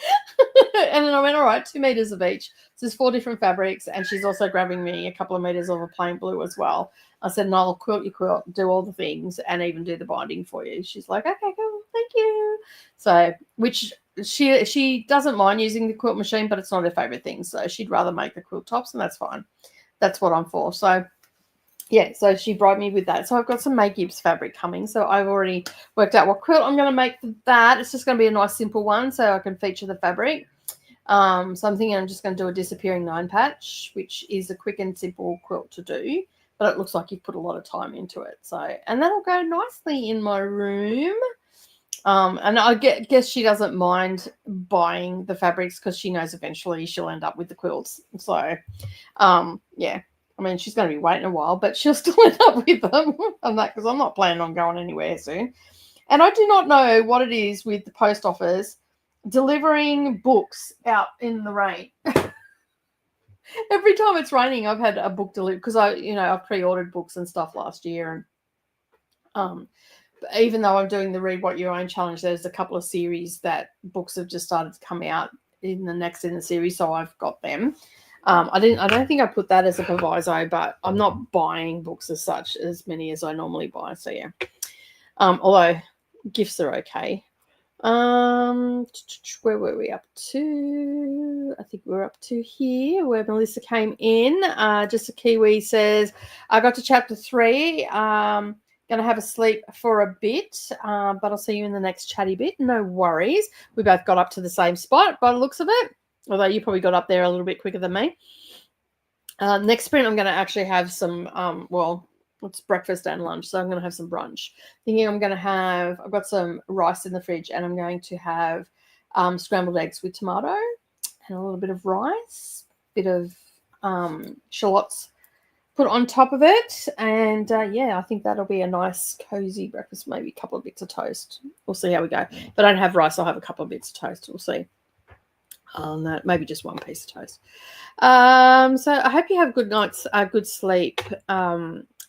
And then I went, all right, 2 meters of each. So there's 4 different fabrics. And she's also grabbing me a couple of meters of a plain blue as well. I said, and I'll quilt your quilt, do all the things, and even do the binding for you. She's like, okay, cool, thank you. So, which she doesn't mind using the quilt machine, but it's not her favorite thing. So she'd rather make the quilt tops, and that's fine. That's what I'm for. So yeah, so she bribed me with that. So I've got some May Gibbs fabric coming. So I've already worked out what quilt I'm going to make for that. It's just going to be a nice simple one so I can feature the fabric. So I'm thinking I'm just going to do a disappearing 9 patch, which is a quick and simple quilt to do. But it looks like you've put a lot of time into it. So, and that'll go nicely in my room. And I guess she doesn't mind buying the fabrics because she knows eventually she'll end up with the quilts. So, yeah. I mean, she's going to be waiting a while, but she'll still end up with them on that because I'm not planning on going anywhere soon. And I do not know what it is with the post office delivering books out in the rain. Every time it's raining, I've had a book delivered because I pre-ordered books and stuff last year, and even though I'm doing the Read What You Own challenge, there's a couple of series that books have just started to come out in the series, so I've got them. I don't think I put that as a proviso, but I'm not buying books as such as many as I normally buy. So yeah, although gifts are okay. Where were we up to? I think we're up to here where Melissa came in. Just a Kiwi says, I got to chapter 3. Going to have a sleep for a bit, but I'll see you in the next chatty bit. No worries. We both got up to the same spot by the looks of it, although you probably got up there a little bit quicker than me. Next sprint, I'm going to actually have some, it's breakfast and lunch, so I'm going to have some brunch. Thinking I've got some rice in the fridge, and I'm going to have scrambled eggs with tomato and a little bit of rice, bit of shallots put on top of it. And I think that'll be a nice cozy breakfast, maybe a couple of bits of toast. We'll see how we go. If I don't have rice, I'll have a couple of bits of toast. We'll see. On that, maybe just one piece of toast. So I hope you have good nights, good sleep.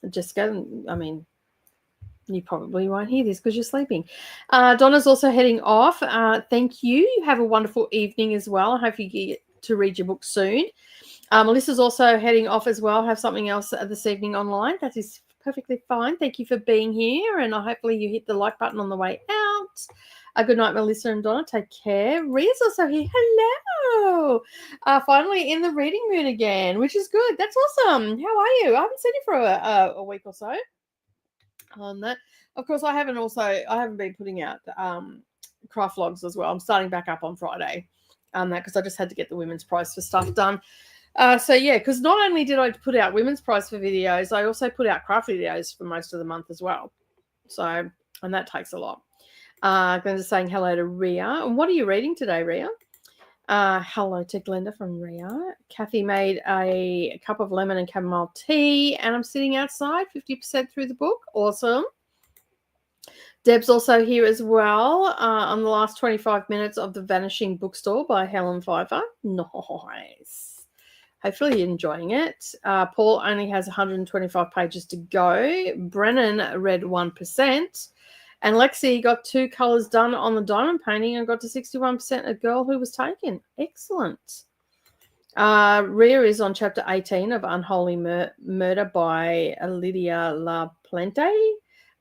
Jessica, I mean, you probably won't hear this because you're sleeping. Donna's also heading off. Thank you. Have a wonderful evening as well. I hope you get to read your book soon. Melissa's also heading off as well. Have something else this evening online. That is perfectly fine. Thank you for being here, and hopefully you hit the like button on the way out. Good night, Melissa and Donna. Take care. Ria's also here. Hello. Finally in the reading mood again, which is good. That's awesome. How are you? I haven't seen you for a week or so. On that, of course, I haven't been putting out craft vlogs as well. I'm starting back up on Friday that because I just had to get the women's prize for stuff done. So yeah, because not only did I put out women's prize for videos, I also put out craft videos for most of the month as well. So, and that takes a lot. Glenda's saying hello to Ria. And what are you reading today, Ria? Hello to Glenda from Ria. Kathy made a cup of lemon and chamomile tea, and I'm sitting outside 50% through the book. Awesome. Deb's also here as well on the last 25 minutes of The Vanishing Bookstore by Helen Pfeiffer. Nice. Hopefully you're enjoying it. Paul only has 125 pages to go. Brennan read 1%. And Lexi got 2 colours done on the diamond painting and got to 61%, a girl who was taken. Excellent. Ria is on chapter 18 of Unholy Murder by Lydia La Plente,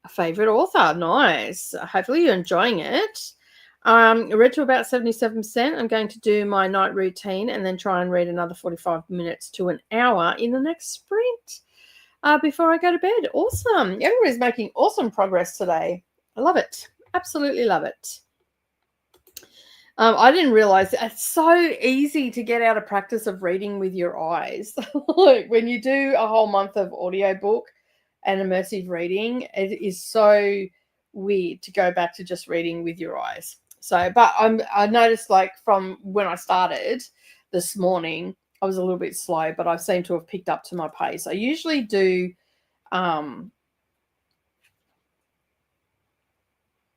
a favourite author. Nice. Hopefully you're enjoying it. I read to about 77%. I'm going to do my night routine and then try and read another 45 minutes to an hour in the next sprint before I go to bed. Awesome. Everybody's making awesome progress today. I love it. Absolutely love it. I didn't realize it's so easy to get out of practice of reading with your eyes. Like when you do a whole month of audiobook and immersive reading, it is so weird to go back to just reading with your eyes. So, but I noticed like from when I started this morning, I was a little bit slow, but I seem to have picked up to my pace. I usually do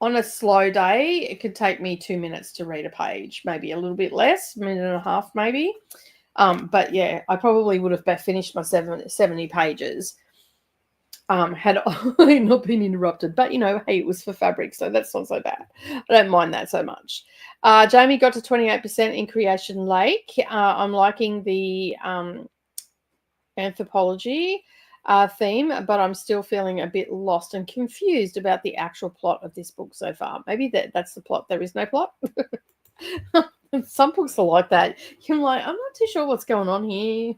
on a slow day, it could take me 2 minutes to read a page, maybe a little bit less, minute and a half maybe. But yeah, I probably would have finished my 70 pages had I not been interrupted. But, you know, hey, it was for fabric, so that's not so bad. I don't mind that so much. Jamie got to 28% in Creation Lake. I'm liking the anthropology theme, but I'm still feeling a bit lost and confused about the actual plot of this book so far. Maybe that's the plot. There is no plot. Some books are like that. You're like, I'm not too sure what's going on here.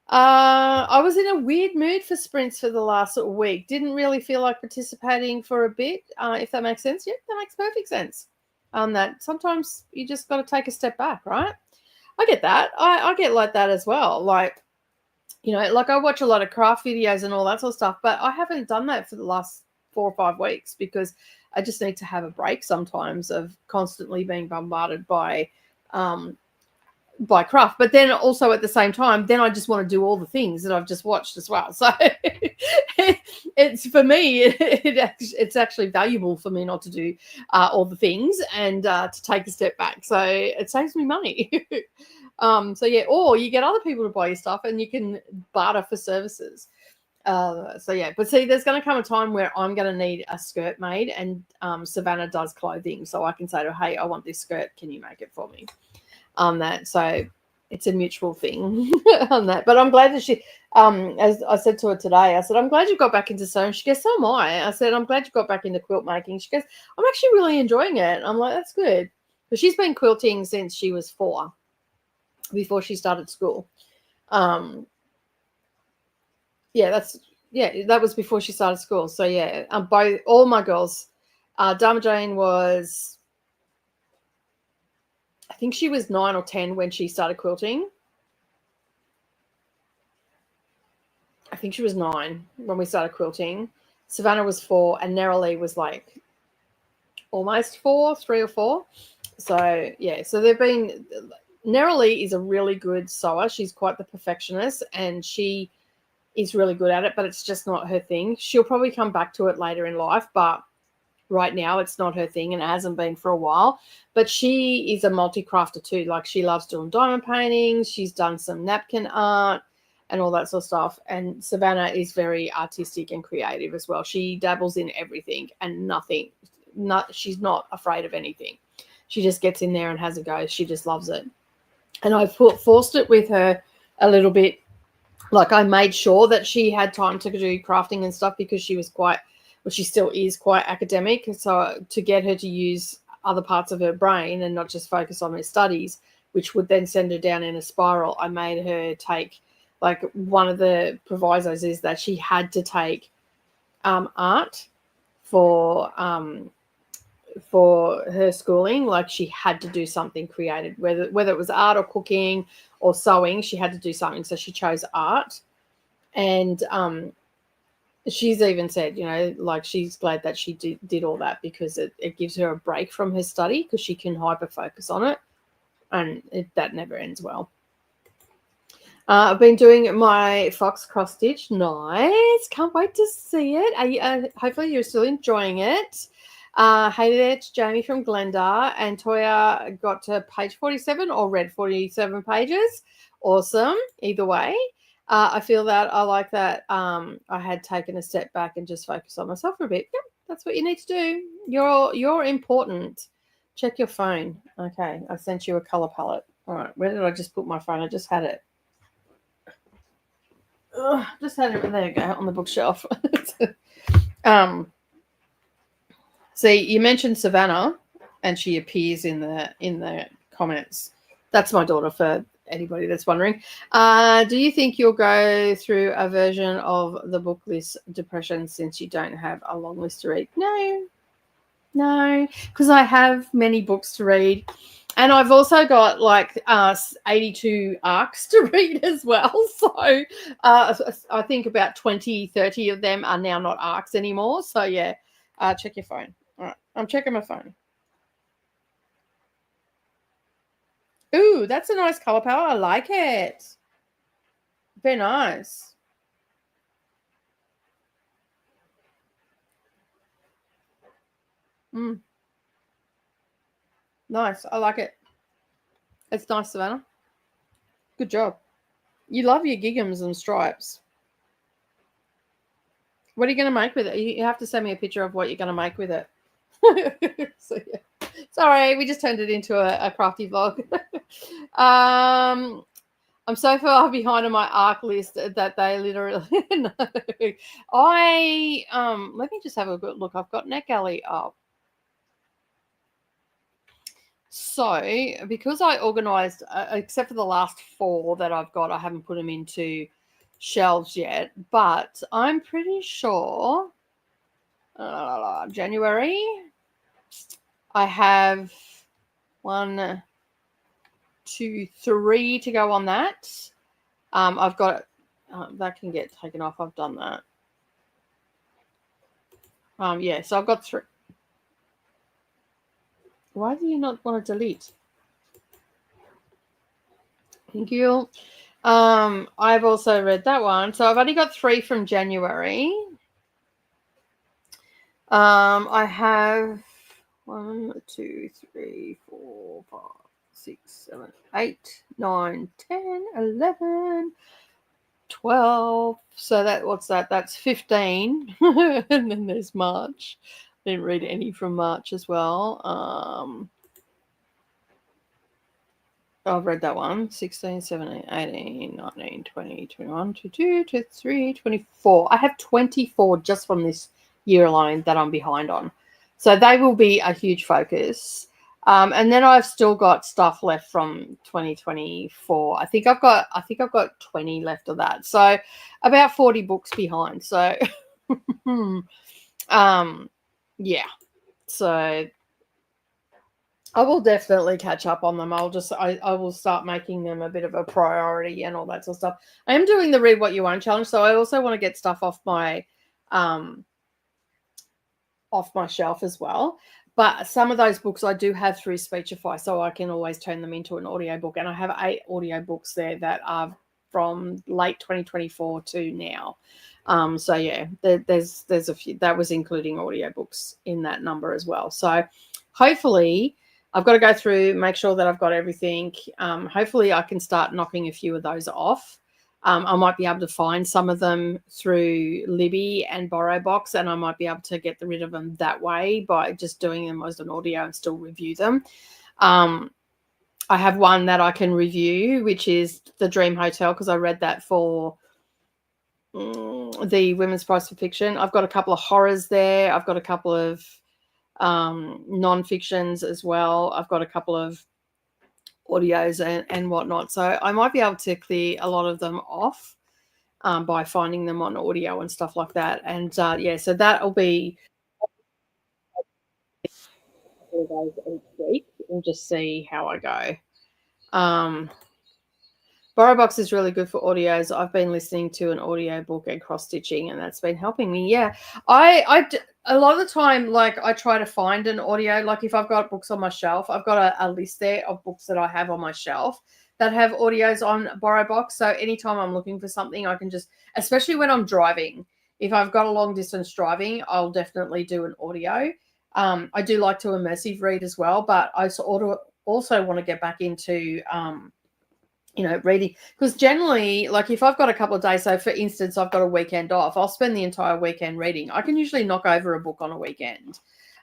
I was in a weird mood for sprints for the last week. Didn't really feel like participating for a bit, if that makes sense. Yeah, that makes perfect sense. That sometimes you just got to take a step back, right? I get that. I get like that as well. Like, you know, like I watch a lot of craft videos and all that sort of stuff, but I haven't done that for the last 4 or 5 weeks because I just need to have a break sometimes of constantly being bombarded by craft. But then also at the same time, then I just want to do all the things that I've just watched as well. So it's for me, it's actually valuable for me not to do all the things and to take a step back. So it saves me money. So yeah, or you get other people to buy your stuff and you can barter for services. So yeah, but see, there's going to come a time where I'm going to need a skirt made, and Savannah does clothing, so I can say to her, hey, I want this skirt, can you make it for me? That, so it's a mutual thing on that. But I'm glad that she, as I said to her today, I said, I'm glad you got back into sewing. She goes, so am I. I said, I'm glad you got back into quilt making. She goes, I'm actually really enjoying it. I'm like, that's good. But she's been quilting since she was 4, before she started school. That was before she started school. So yeah, all my girls, Dharma Jane was, I think she was 9 or 10 when she started quilting. I think she was 9 when we started quilting. Savannah was 4, and Neroli was like almost 4, 3 or 4. So yeah, so they've been. Neroli is a really good sewer. She's quite the perfectionist, and she is really good at it, but it's just not her thing. She'll probably come back to it later in life, but right now it's not her thing, and it hasn't been for a while. But she is a multi-crafter too. Like, she loves doing diamond paintings. She's done some napkin art and all that sort of stuff. And Savannah is very artistic and creative as well. She dabbles in everything and she's not afraid of anything. She just gets in there and has a go. She just loves it. And I forced it with her a little bit. Like, I made sure that she had time to do crafting and stuff because she was she still is quite academic. So to get her to use other parts of her brain and not just focus on her studies, which would then send her down in a spiral, I made her take, like, one of the provisos is that she had to take art for for her schooling. Like she had to do something creative, whether it was art or cooking or sewing. She had to do something, so she chose art. And she's even said, like she's glad that she did all that because it gives her a break from her study because she can hyper focus on it, and that never ends well. I've been doing my fox cross stitch. Nice. Can't wait to see it. Hopefully you're still enjoying it. Hey there, it's Jamie from Glendar, and Toya got to page 47 or read 47 pages. Awesome. Either way. I feel that I like that I had taken a step back and just focused on myself for a bit. Yep, that's what you need to do. You're important. Check your phone. Okay, I sent you a color palette. All right, where did I just put my phone? I just had it. Just had it. There you go, on the bookshelf. See, you mentioned Savannah, and she appears in the comments. That's my daughter, for anybody that's wondering. Do you think you'll go through a version of the book list depression since you don't have a long list to read? No, because I have many books to read. And I've also got like 82 arcs to read as well. So I think about 20, 30 of them are now not arcs anymore. So yeah, check your phone. All right, I'm checking my phone. Ooh, that's a nice color palette. I like it. Very nice. Nice. I like it. It's nice, Savannah. Good job. You love your giggums and stripes. What are you going to make with it? You have to send me a picture of what you're going to make with it. So, yeah. Sorry, we just turned it into a crafty vlog. I'm so far behind on my arc list that they literally no. Let me just have a good look. I've got NetGalley up. So because I organized, except for the last 4 that I've got, I haven't put them into shelves yet, but I'm pretty sure January I have 1, 2, 3 to go on that. I've got that can get taken off. I've done that. Yeah, so I've got 3. Why do you not want to delete? Thank you. I've also read that one. So I've only got 3 from January. I have 1, 2, 3, 4, 5, 6, 7, 8, 9, 10, 11, 12. So what's that? That's 15. And then there's March. Didn't read any from March as well. I've read that one. 16, 17, 18, 19, 20, 21, 22, 23, 24. I have 24 just from this year alone that I'm behind on. So they will be a huge focus. And then I've still got stuff left from 2024. I think I've got 20 left of that. So about 40 books behind. So yeah. So I will definitely catch up on them. I will start making them a bit of a priority and all that sort of stuff. I am doing the Read What You Want challenge, so I also want to get stuff off my shelf as well. But some of those books I do have through Speechify, so I can always turn them into an audiobook. And I have 8 audiobooks there that are from late 2024 to now. So yeah, there's a few. That was including audiobooks in that number as well. So hopefully I've got to go through, make sure that I've got everything. Hopefully I can start knocking a few of those off. I might be able to find some of them through Libby and BorrowBox, and I might be able to get rid of them that way by just doing them as an audio and still review them. I have one that I can review, which is The Dream Hotel, because I read that for the Women's Prize for Fiction. I've got a couple of horrors there. I've got a couple of non-fictions as well. I've got a couple of audios and whatnot. So I might be able to clear a lot of them off by finding them on audio and stuff like that. And yeah, so that'll be couple of days each week and just see how I go. BorrowBox is really good for audios. I've been listening to an audio book and cross stitching, and that's been helping me. Yeah, a lot of the time, like I try to find an audio. Like if I've got books on my shelf, I've got a list there of books that I have on my shelf that have audios on BorrowBox. So anytime I'm looking for something, I can just, especially when I'm driving, if I've got a long distance driving, I'll definitely do an audio. I do like to immersive read as well, but I also want to get back into reading, because generally, like if I've got a couple of days, so for instance, I've got a weekend off, I'll spend the entire weekend reading. I can usually knock over a book on a weekend.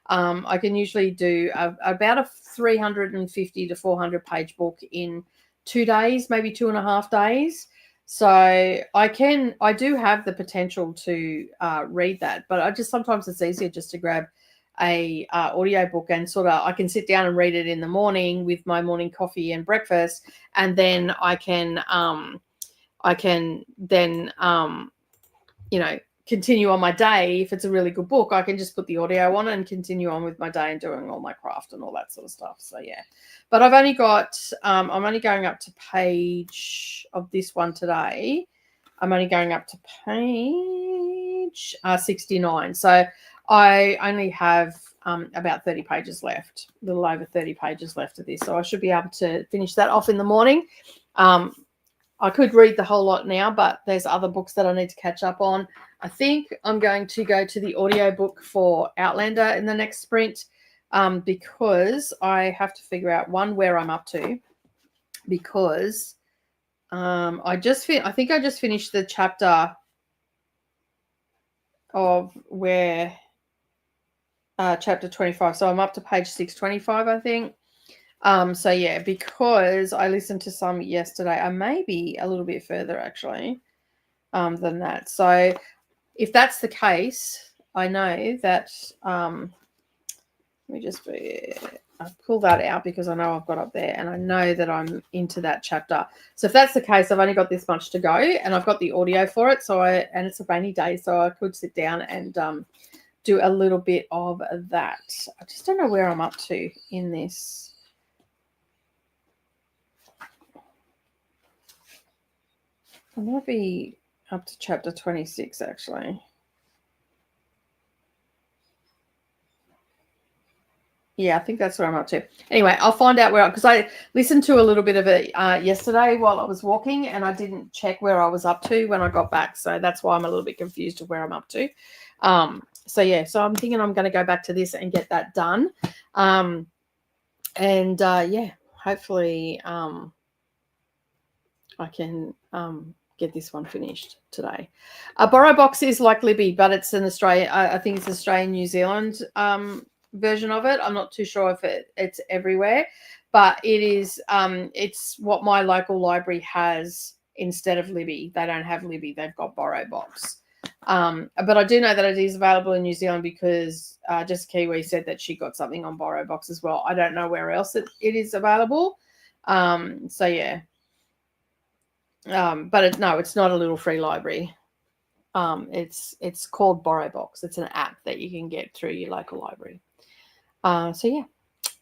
I can usually do about a 350 to 400 page book in 2 days, maybe 2.5 days. So I do have the potential to read that, but sometimes it's easier just to grab a audio book and sort of I can sit down and read it in the morning with my morning coffee and breakfast, and then I can then continue on my day. If it's a really good book, I can just put the audio on and continue on with my day and doing all my craft and all that sort of stuff. So yeah, but I've only got I'm only going up to page of this one today. I'm only going up to page 69. So I only have about 30 pages left, a little over 30 pages left of this. So I should be able to finish that off in the morning. I could read the whole lot now, but there's other books that I need to catch up on. I think I'm going to go to the audiobook for Outlander in the next sprint, because I have to figure out, one, where I'm up to, because I think I just finished the chapter of where chapter 25. So I'm up to page 625, I think. So yeah, because I listened to some yesterday, I may be a little bit further actually than that. So if that's the case, I know that let me just I'll pull that out because I know I've got up there and I know that I'm into that chapter. So if that's the case, I've only got this much to go and I've got the audio for it. And it's a rainy day, so I could sit down and do a little bit of that. I just don't know where I'm up to in this. I might be up to chapter 26 actually. Yeah, I think that's where I'm up to. Anyway, I'll find out where, because I listened to a little bit of it yesterday while I was walking and I didn't check where I was up to when I got back. So that's why I'm a little bit confused of where I'm up to. So yeah, so I'm thinking I'm going to go back to this and get that done. Yeah, hopefully I can get this one finished today. BorrowBox is like Libby, but it's an Australian, I think it's Australian, New Zealand version of it. I'm not too sure if it's everywhere, but it is it's what my local library has instead of Libby. They don't have Libby, they've got BorrowBox. But I do know that it is available in New Zealand because Jess Kiwi said that she got something on BorrowBox as well. I don't know where else it is available. So yeah. But no, it's not a little free library. It's called BorrowBox. It's an app that you can get through your local library. So yeah,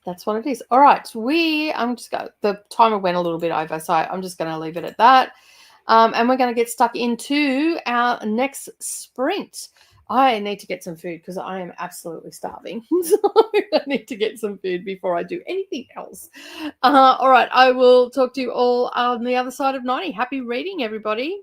that's what it is. All right, the timer went a little bit over, so I'm just going to leave it at that. And we're going to get stuck into our next sprint. I need to get some food because I am absolutely starving. So I need to get some food before I do anything else. All right, I will talk to you all on the other side of 90. Happy reading, everybody.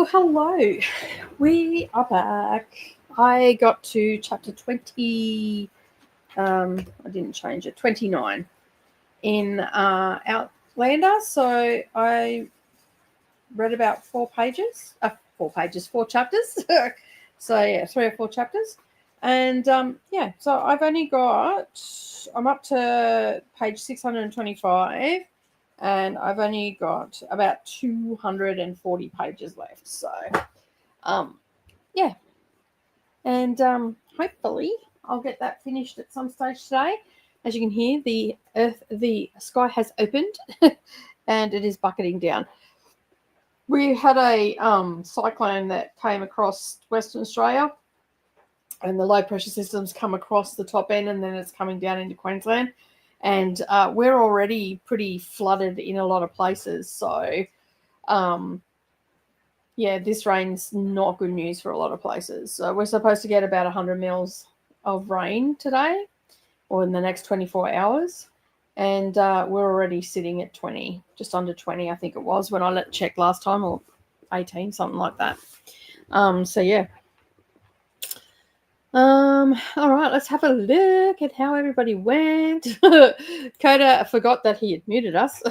Oh, hello. We are back. I got to chapter 20. I didn't change it. 29 in Outlander. So I read about 4 chapters. So yeah, 3 or 4 chapters. And yeah, so I'm up to page 625. And I've only got about 240 pages left. So, yeah. And hopefully I'll get that finished at some stage today. As you can hear, the sky has opened and it is bucketing down. We had a cyclone that came across Western Australia, and the low pressure system's come across the top end, and then it's coming down into Queensland. And we're already pretty flooded in a lot of places. So, yeah, this rain's not good news for a lot of places. So we're supposed to get about 100 mils of rain today or in the next 24 hours. And we're already sitting at 20, just under 20, I think it was when I checked last time, or 18, something like that. So, yeah. All right, let's have a look at how everybody went. Koda forgot that he had muted us.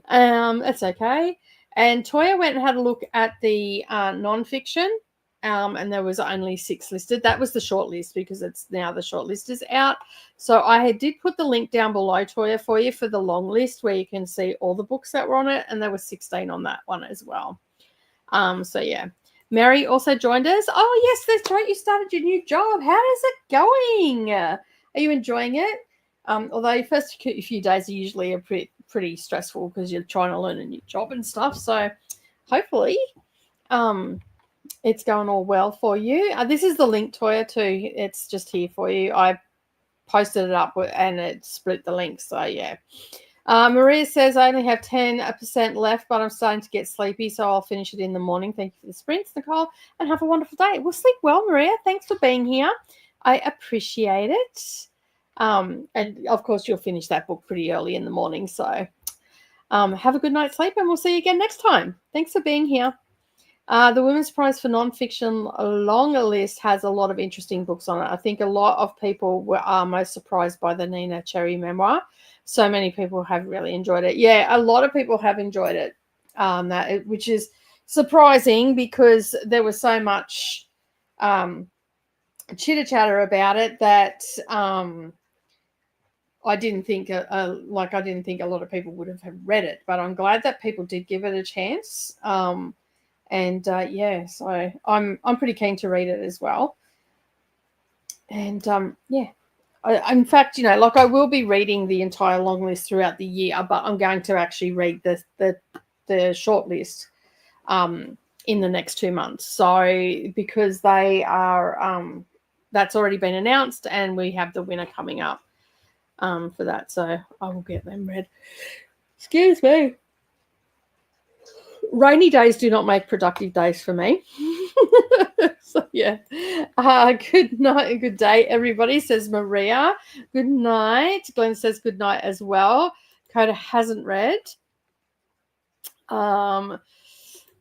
That's okay. And Toya went and had a look at the non-fiction, and there was only 6 listed. That was the short list because it's now the short list is out. So I did put the link down below, Toya, for you for the long list where you can see all the books that were on it, and there were 16 on that one as well. So yeah. Mary also joined us. Oh, yes, that's right. You started your new job. How is it going? Are you enjoying it? Although the first few days are usually pretty stressful because you're trying to learn a new job and stuff. So hopefully it's going all well for you. This is the link, Toya, too. It's just here for you. I posted it up and it split the link. So, yeah. Maria says, I only have 10% left, but I'm starting to get sleepy, so I'll finish it in the morning. Thank you for the sprints, Nicole, and have a wonderful day. Well, sleep well, Maria. Thanks for being here. I appreciate it. And, of course, you'll finish that book pretty early in the morning, so have a good night's sleep, and we'll see you again next time. Thanks for being here. The Women's Prize for Nonfiction longer list has a lot of interesting books on it. I think a lot of people are most surprised by the Nina Cherry memoir. So many people have really enjoyed it. Yeah, a lot of people have enjoyed it, which is surprising because there was so much chitter-chatter about it that I didn't think a lot of people would have read it. But I'm glad that people did give it a chance. Yeah, so I'm pretty keen to read it as well. And yeah. In fact, I will be reading the entire long list throughout the year, but I'm going to actually read the short list in the next 2 months. So because they are that's already been announced, and we have the winner coming up for that. So I will get them read. Excuse me. Rainy days do not make productive days for me. So yeah. Good night, good day, everybody, says Maria. Good night. Glenn says good night as well. Koda hasn't read. Yeah,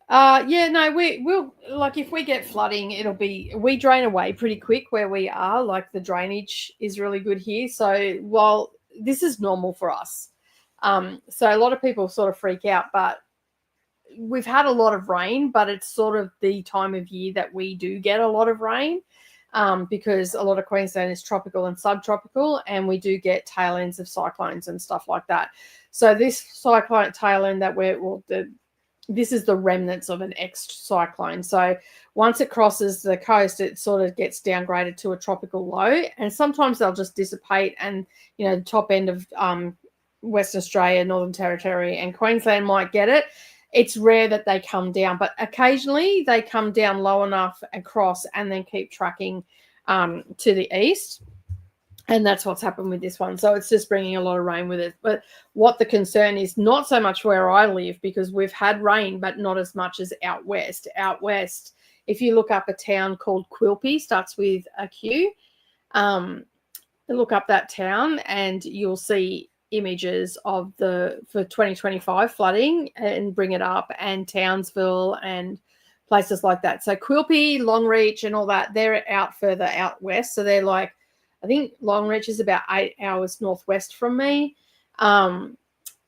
no, we'll if we get flooding, we drain away pretty quick where we are. Like the drainage is really good here. So while this is normal for us, so a lot of people sort of freak out, but we've had a lot of rain, but it's sort of the time of year that we do get a lot of rain because a lot of Queensland is tropical and subtropical, and we do get tail ends of cyclones and stuff like that. So this cyclone tail end that this is the remnants of an ex-cyclone. So once it crosses the coast, it sort of gets downgraded to a tropical low, and sometimes they'll just dissipate, and the top end of Western Australia, Northern Territory, and Queensland might get it. It's rare that they come down, but occasionally they come down low enough across and then keep tracking to the east. And that's what's happened with this one. So it's just bringing a lot of rain with it. But what the concern is, not so much where I live, because we've had rain, but not as much as out west. Out west, if you look up a town called Quilpie, starts with a Q, look up that town and you'll see images of for 2025 flooding and bring it up, and Townsville and places like that. So Quilpie, Longreach and all that, they're out further out west. So they're like, I think Longreach is about 8 hours northwest from me. And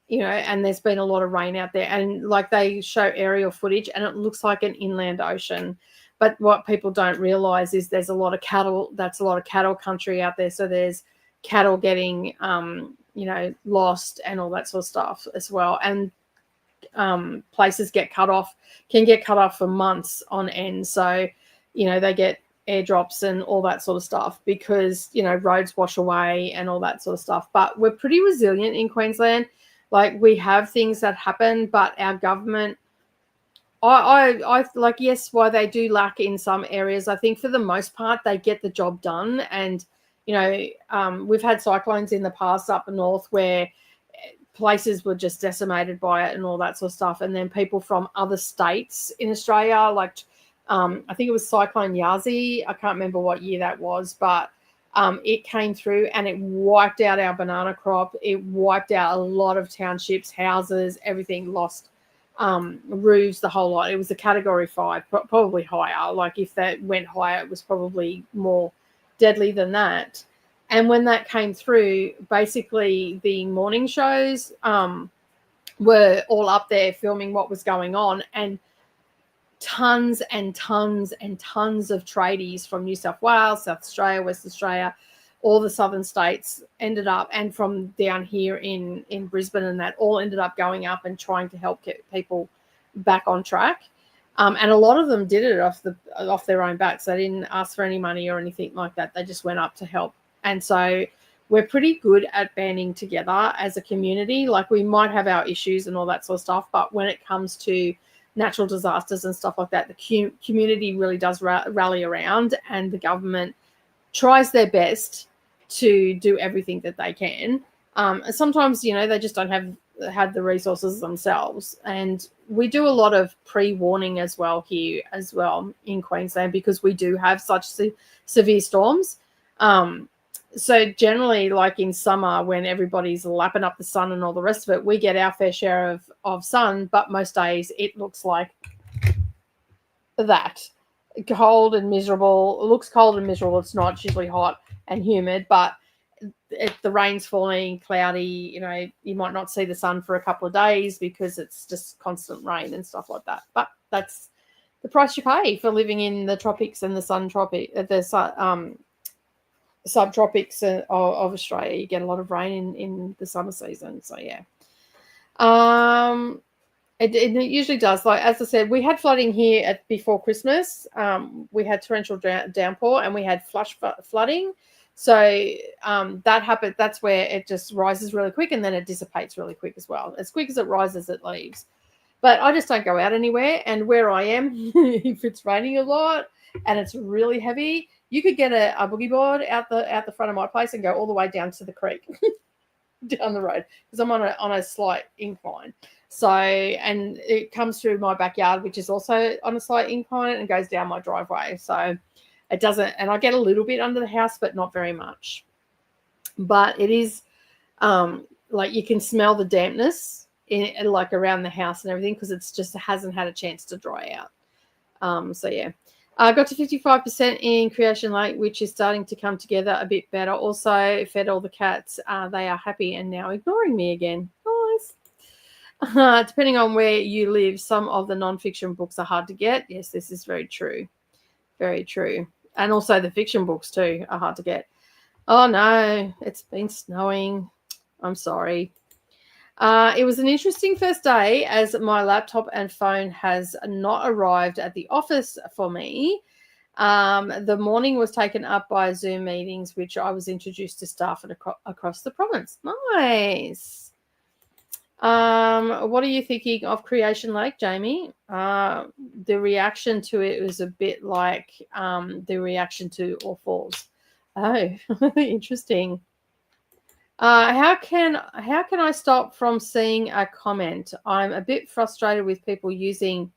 there's been a lot of rain out there, and like they show aerial footage and it looks like an inland ocean. But what people don't realize is there's a lot of cattle. That's a lot of cattle country out there. So there's cattle getting, lost and all that sort of stuff as well. And places can get cut off for months on end. So, they get airdrops and all that sort of stuff because, roads wash away and all that sort of stuff. But we're pretty resilient in Queensland. Like, we have things that happen, but our government, I like, yes, why they do lack in some areas. I think for the most part, they get the job done. And, we've had cyclones in the past up north where places were just decimated by it and all that sort of stuff. And then people from other states in Australia, like I think it was Cyclone Yazi. I can't remember what year that was, but it came through and it wiped out our banana crop. It wiped out a lot of townships, houses, everything, lost roofs, the whole lot. It was a category 5, probably higher. Like if that went higher, it was probably more deadly than that. And when that came through, basically the morning shows were all up there filming what was going on, and tons and tons and tons of tradies from New South Wales, South Australia, West Australia, all the southern states ended up, and from down here in Brisbane and that, all ended up going up and trying to help get people back on track. And a lot of them did it off their own backs. They didn't ask for any money or anything like that. They just went up to help. And so we're pretty good at banding together as a community. Like, we might have our issues and all that sort of stuff, but when it comes to natural disasters and stuff like that, the community really does rally around, and the government tries their best to do everything that they can. And sometimes, they just don't have the resources themselves. And we do a lot of pre-warning as well here as well in Queensland, because we do have such severe storms. So generally, like in summer, when everybody's lapping up the sun and all the rest of it, we get our fair share of sun, but most days it looks like that. Cold and miserable. It looks cold and miserable. It's not. It's usually hot and humid, but the rain's falling, cloudy, you might not see the sun for a couple of days because it's just constant rain and stuff like that. But that's the price you pay for living in the tropics and the subtropics of Australia. You get a lot of rain in the summer season. So yeah, it usually does. Like, as I said, we had flooding here before Christmas. We had torrential downpour and we had flash flooding. So that happened. That's where it just rises really quick and then it dissipates really quick as well. As quick as it rises, it leaves. But I just don't go out anywhere. And where I am, if it's raining a lot and it's really heavy, you could get a boogie board out the front of my place and go all the way down to the creek, down the road, because I'm on a slight incline. So, and it comes through my backyard, which is also on a slight incline, and goes down my driveway. So it doesn't, and I get a little bit under the house, but not very much. But it is like you can smell the dampness like around the house and everything, because it's just hasn't had a chance to dry out. So yeah. I got to 55% in Creation Lake, which is starting to come together a bit better. Also, fed all the cats. They are happy and now ignoring me again. Nice. Depending on where you live, some of the non-fiction books are hard to get. Yes, this is very true. Very true. And also the fiction books too are hard to get. Oh, no, it's been snowing. I'm sorry. It was an interesting first day, as my laptop and phone has not arrived at the office for me. The morning was taken up by Zoom meetings, which I was introduced to staff across the province. Nice. What are you thinking of Creation Lake, Jamie? The reaction to it was a bit like the reaction to All Falls. Oh, interesting. How can I stop from seeing a comment? I'm a bit frustrated with people using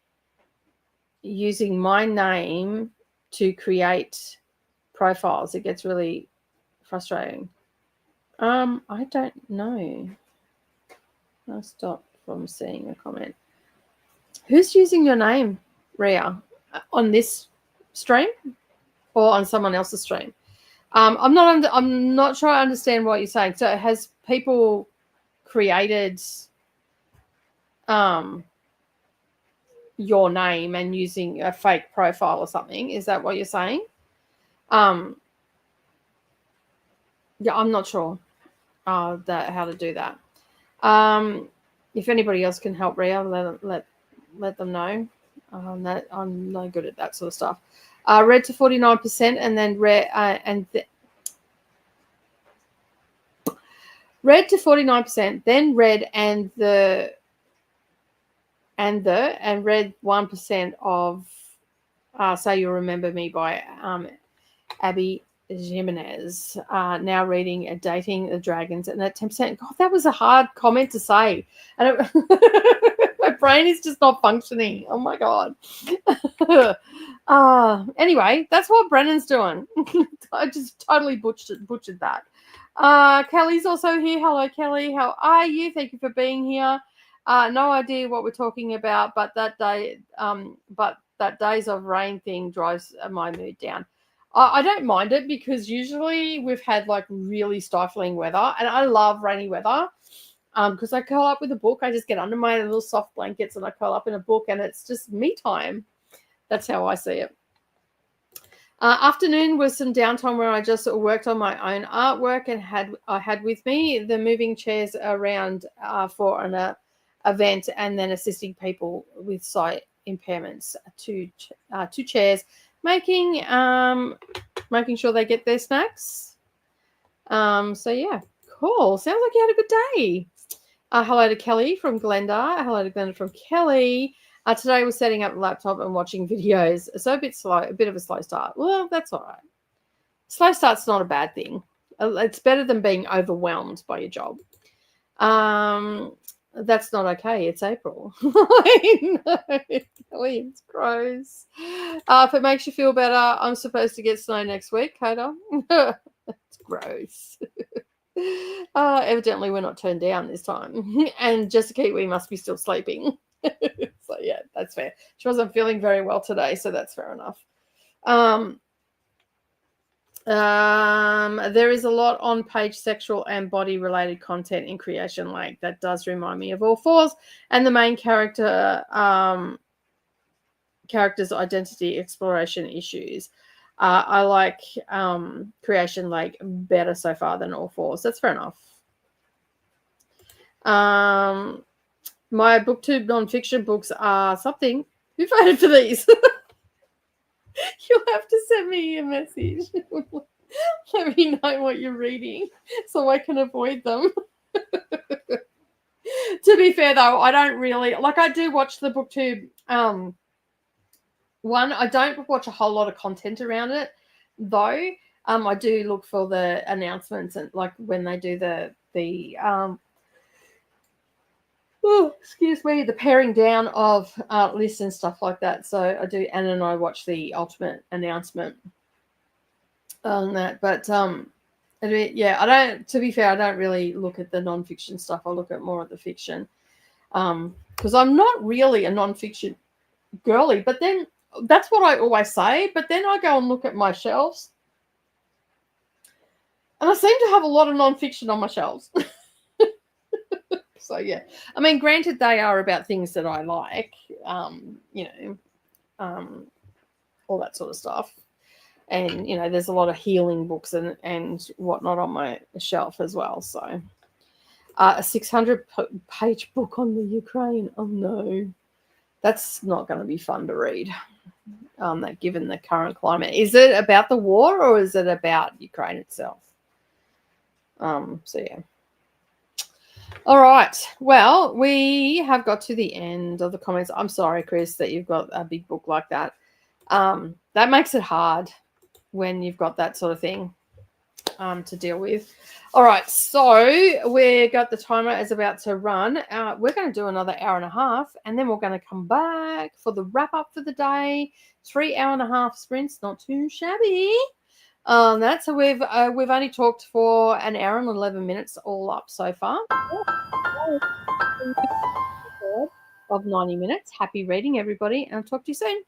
my name to create profiles. It gets really frustrating. I don't know. I'll stop from seeing a comment. Who's using your name, Ria, on this stream or on someone else's stream? I'm not sure I understand what you're saying. So has people created your name and using a fake profile or something? Is that what you're saying? Yeah, I'm not sure how to do that. If anybody else can help Ria, let them know. That I'm no good at that sort of stuff. Red to 49%, and then red red to 49%, then red and red 1% of Say You'll Remember Me by Abby Jimenez. Now reading Dating the Dragons, and at 10%. God, that was a hard comment to say. And my brain is just not functioning. Oh my God. Anyway, that's what Brennan's doing. I just totally butchered that. Kelly's also here. Hello, Kelly. How are you? Thank you for being here. No idea what we're talking about, but that days of rain thing drives my mood down. I don't mind it because usually we've had like really stifling weather, and I love rainy weather because I curl up with a book. I just get under my little soft blankets and I curl up in a book, and it's just me time. That's how I see it. Afternoon was some downtime where I just worked on my own artwork, and I had with me the moving chairs around for an event, and then assisting people with sight impairments. Two chairs, making sure they get their snacks. So yeah, cool. Sounds like you had a good day. Hello to Kelly from Glenda. Hello to Glenda from Kelly. Today we're setting up a laptop and watching videos. So a bit slow, a bit of a slow start. Well, that's all right. Slow start's not a bad thing. It's better than being overwhelmed by your job. That's not okay. It's April. I know, Kelly, it's gross. If it makes you feel better, I'm supposed to get snow next week, Koda. It's gross. Evidently, we're not turned down this time. And Jessica, we must be still sleeping. So yeah, that's fair. She wasn't feeling very well today, so that's fair enough. There is a lot on page sexual and body related content in Creation Lake. That does remind me of All Fours and the main character's identity exploration issues. I like Creation Lake better so far than All Fours. That's fair enough. My booktube nonfiction books are something. Who voted for these? You'll have to send me a message. Let me know what you're reading so I can avoid them. To be fair, though, I don't really like. I do watch the booktube. One, I don't watch a whole lot of content around it, though. I do look for the announcements and like when they do the the paring down of lists and stuff like that. So I do, Anna and I watch the ultimate announcement on that. But yeah, I don't. To be fair, I don't really look at the nonfiction stuff. I look at more of the fiction because I'm not really a nonfiction girly. But then that's what I always say. But then I go and look at my shelves, and I seem to have a lot of nonfiction on my shelves. So yeah, I mean, granted, they are about things that I like, all that sort of stuff, and there's a lot of healing books and whatnot on my shelf as well. So, a 600-page book on the Ukraine. Oh no, that's not going to be fun to read. That given the current climate, is it about the war or is it about Ukraine itself? So yeah. All right. Well, we have got to the end of the comments. I'm sorry, Chris, that you've got a big book like that. That makes it hard when you've got that sort of thing to deal with. All right. So we got the timer is about to run. We're going to do another hour and a half, and then we're going to come back for the wrap up for the day. 3 hour and a half sprints, not too shabby. That so we've only talked for an hour and 11 minutes all up so far. Of 90 minutes. Happy reading, everybody, and I'll talk to you soon.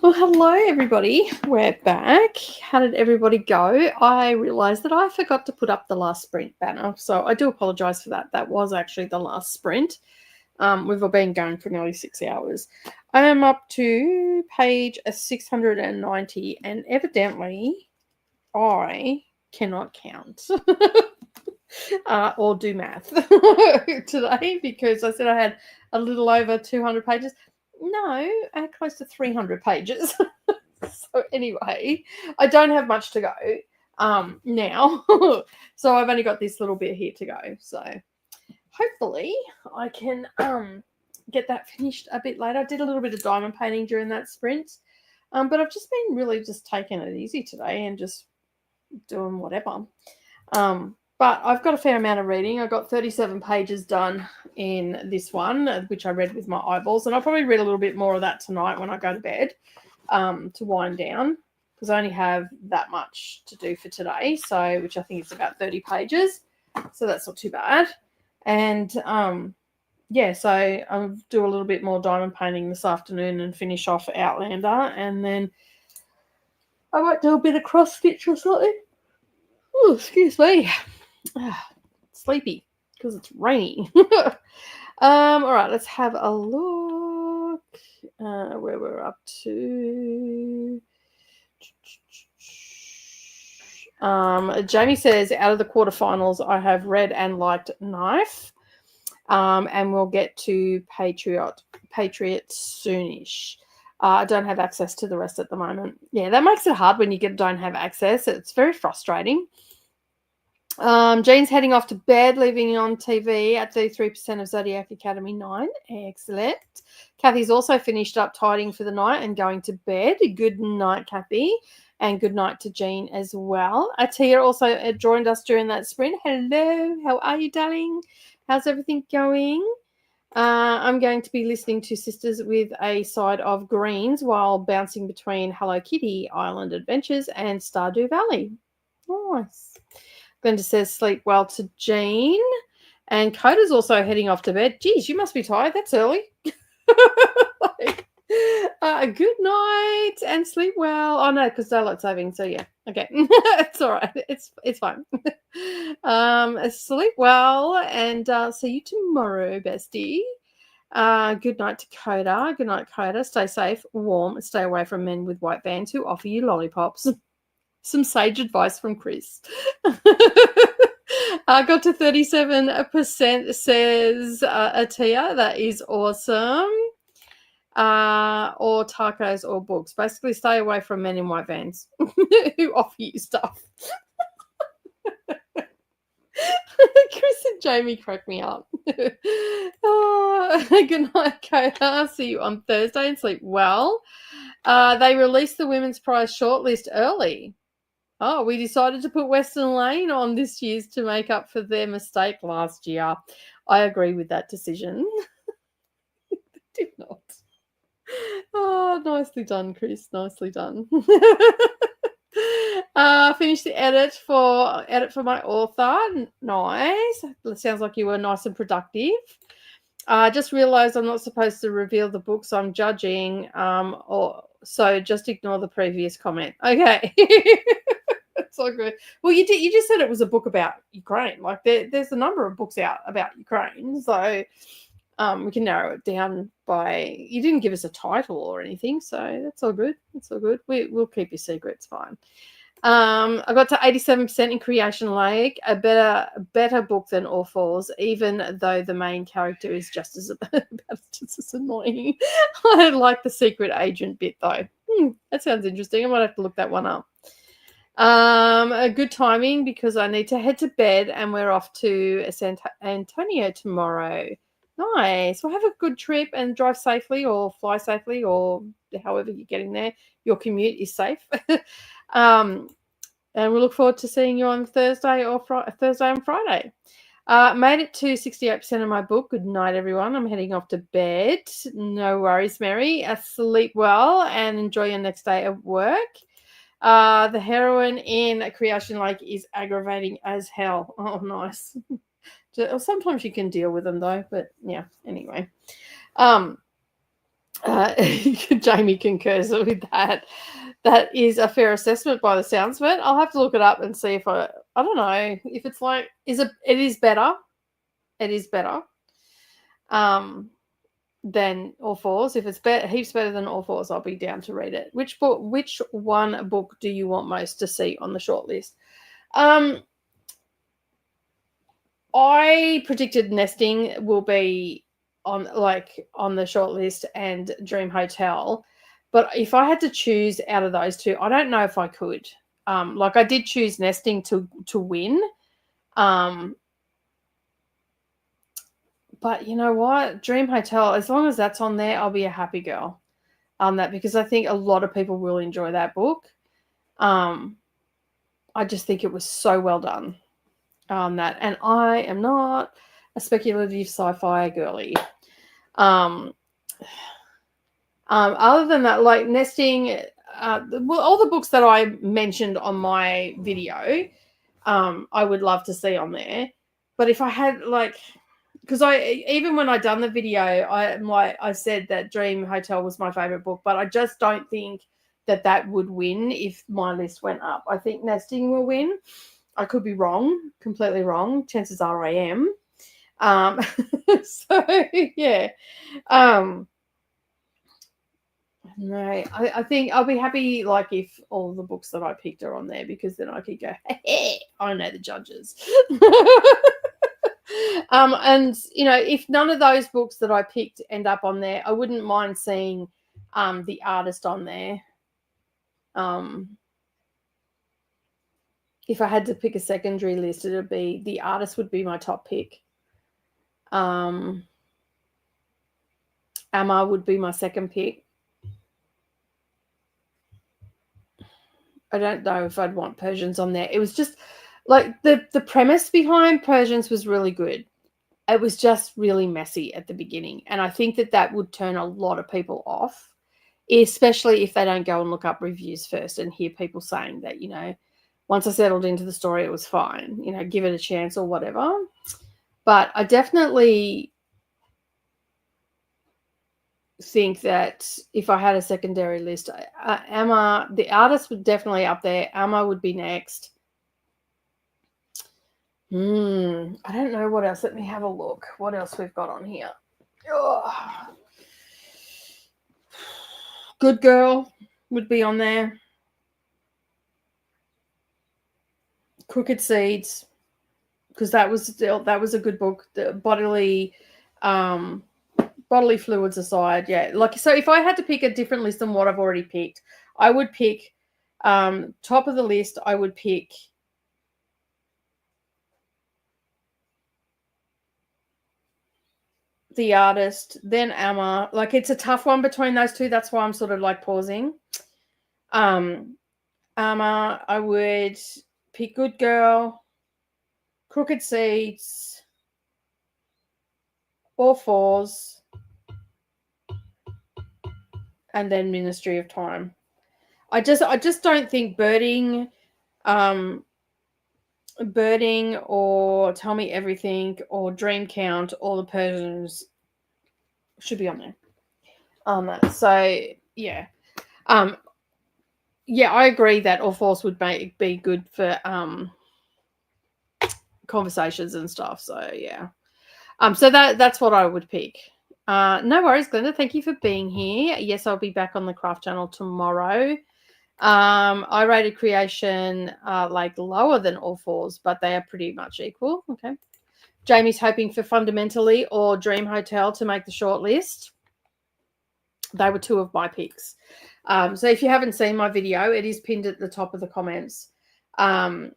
Well, hello, everybody. We're back. How did everybody go? I realised that I forgot to put up the last sprint banner, so I do apologise for that. That was actually the last sprint. We've all been going for nearly 6 hours. I am up to page 690, and evidently I cannot count or do math today because I said I had a little over 200 pages. No, I had close to 300 pages. So anyway, I don't have much to go now. So I've only got this little bit here to go. So hopefully I can get that finished a bit later. I did a little bit of diamond painting during that sprint. But I've just been really just taking it easy today and just doing whatever. But I've got a fair amount of reading. I got 37 pages done in this one, which I read with my eyeballs. And I'll probably read a little bit more of that tonight when I go to bed to wind down, because I only have that much to do for today. So, which I think is about 30 pages. So that's not too bad. And yeah, so I'll do a little bit more diamond painting this afternoon and finish off Outlander. And then I might do a bit of cross stitch or something. Oh, excuse me. Sleepy because it's raining. All right, let's have a look where we're up to. Jamie says, out of the quarterfinals, I have read and liked Knife, and we'll get to Patriot soonish. I don't have access to the rest at the moment. Yeah, that makes it hard when you don't have access. It's very frustrating. Jean's heading off to bed, leaving on TV at 33% of Zodiac Academy 9. Excellent. Kathy's also finished up tidying for the night and going to bed. Good night, Kathy. And good night to Jean as well. Atia also joined us during that sprint. Hello. How are you, darling? How's everything going? I'm going to be listening to Sisters with a side of greens while bouncing between Hello Kitty Island Adventures and Stardew Valley. Nice. Glenda says, sleep well to Jean. And Koda's also heading off to bed. Geez, you must be tired. That's early. Good night and sleep well. Oh, no, because daylight saving. So, yeah. Okay. It's all right. It's fine. Sleep well and see you tomorrow, bestie. Good night to Koda. Good night, Koda. Stay safe, warm, stay away from men with white vans who offer you lollipops. Some sage advice from Chris. I got to 37%, says Atia. That is awesome. Or tacos or books. Basically, stay away from men in white vans who offer you stuff. Chris and Jamie crack me up. Good night, Koda. See you on Thursday and sleep well. They released the Women's Prize shortlist early. Oh, we decided to put Western Lane on this year's to make up for their mistake last year. I agree with that decision. Did not. Oh, nicely done, Chris. Nicely done. Finished the edit for my author. Nice. It sounds like you were nice and productive. I just realized I'm not supposed to reveal the books I'm judging. So just ignore the previous comment. Okay. It's so good. Well, you just said it was a book about Ukraine. Like there's a number of books out about Ukraine, so we can narrow it down by. You didn't give us a title or anything, so that's all good. It's all good. We'll keep your secrets fine. I got to 87% in Creation Lake, a better book than All Falls, even though the main character is just as annoying. I like the secret agent bit though. That sounds interesting. I might have to look that one up. A good timing because I need to head to bed and we're off to San Antonio tomorrow. Nice. Well, have a good trip and drive safely or fly safely or however you're getting there. Your commute is safe. And we look forward to seeing you on Thursday and Friday. Made it to 68% of my book. Good night, everyone. I'm heading off to bed. No worries, Mary. Sleep well and enjoy your next day of work. The heroine in Creation Lake is aggravating as hell. Oh, nice. Sometimes you can deal with them though, but yeah, anyway. Jamie concurs with that. That is a fair assessment by the sounds of it. I'll have to look it up and see if I don't know if it's like it is better. It is better than All Fours. If it's heaps better than All Fours, I'll be down to read it. Which one book do you want most to see on the shortlist? I predicted Nesting will be on the shortlist and Dream Hotel. But if I had to choose out of those two, I don't know if I could. I did choose Nesting to win. But you know what? Dream Hotel, as long as that's on there, I'll be a happy girl on that, because I think a lot of people will enjoy that book. I just think it was so well done on that. And I am not a speculative sci-fi girly. Other than that, like Nesting, all the books that I mentioned on my video, I would love to see on there. But if I had because even when I done the video, I said that Dream Hotel was my favorite book, but I just don't think that would win if my list went up. I think Nesting will win. I could be wrong, completely wrong. Chances are I am. So yeah. No, I think I'll be happy if all the books that I picked are on there, because then I could go, hey, I know the judges. And if none of those books that I picked end up on there, I wouldn't mind seeing The Artist on there. If I had to pick a secondary list, it would be The Artist would be my top pick. Amma would be my second pick. I don't know if I'd want Persians on there. It was just the premise behind Persians was really good. It was just really messy at the beginning. And I think that would turn a lot of people off, especially if they don't go and look up reviews first and hear people saying that, once I settled into the story, it was fine, give it a chance or whatever. But I definitely think that if I had a secondary list, Amma, The Artist would definitely up there. Amma would be next. I don't know what else. Let me have a look. What else we've got on here? Oh. Good Girl would be on there. Crooked Seeds, because that was a good book. The bodily fluids aside, yeah. So if I had to pick a different list than what I've already picked, I would pick top of the list. I would pick The Artist, then Amma. It's a tough one between those two. That's why I'm sort of pausing. Amma, I would pick Good Girl, Crooked Seeds, All Fours, and then Ministry of Time. I just don't think Birding or Tell Me Everything or Dream Count or The Persians should be on there. So yeah. Yeah, I agree that All Fours would be good for conversations and stuff. So yeah. So that's what I would pick. No worries, Glenda. Thank you for being here. Yes, I'll be back on the Craft channel tomorrow. I rated Creation lower than All Fours, but they are pretty much equal. Okay. Jamie's hoping for Fundamentally or Dream Hotel to make the short list. They were two of my picks. So if you haven't seen my video, it is pinned at the top of the comments. Fundamentally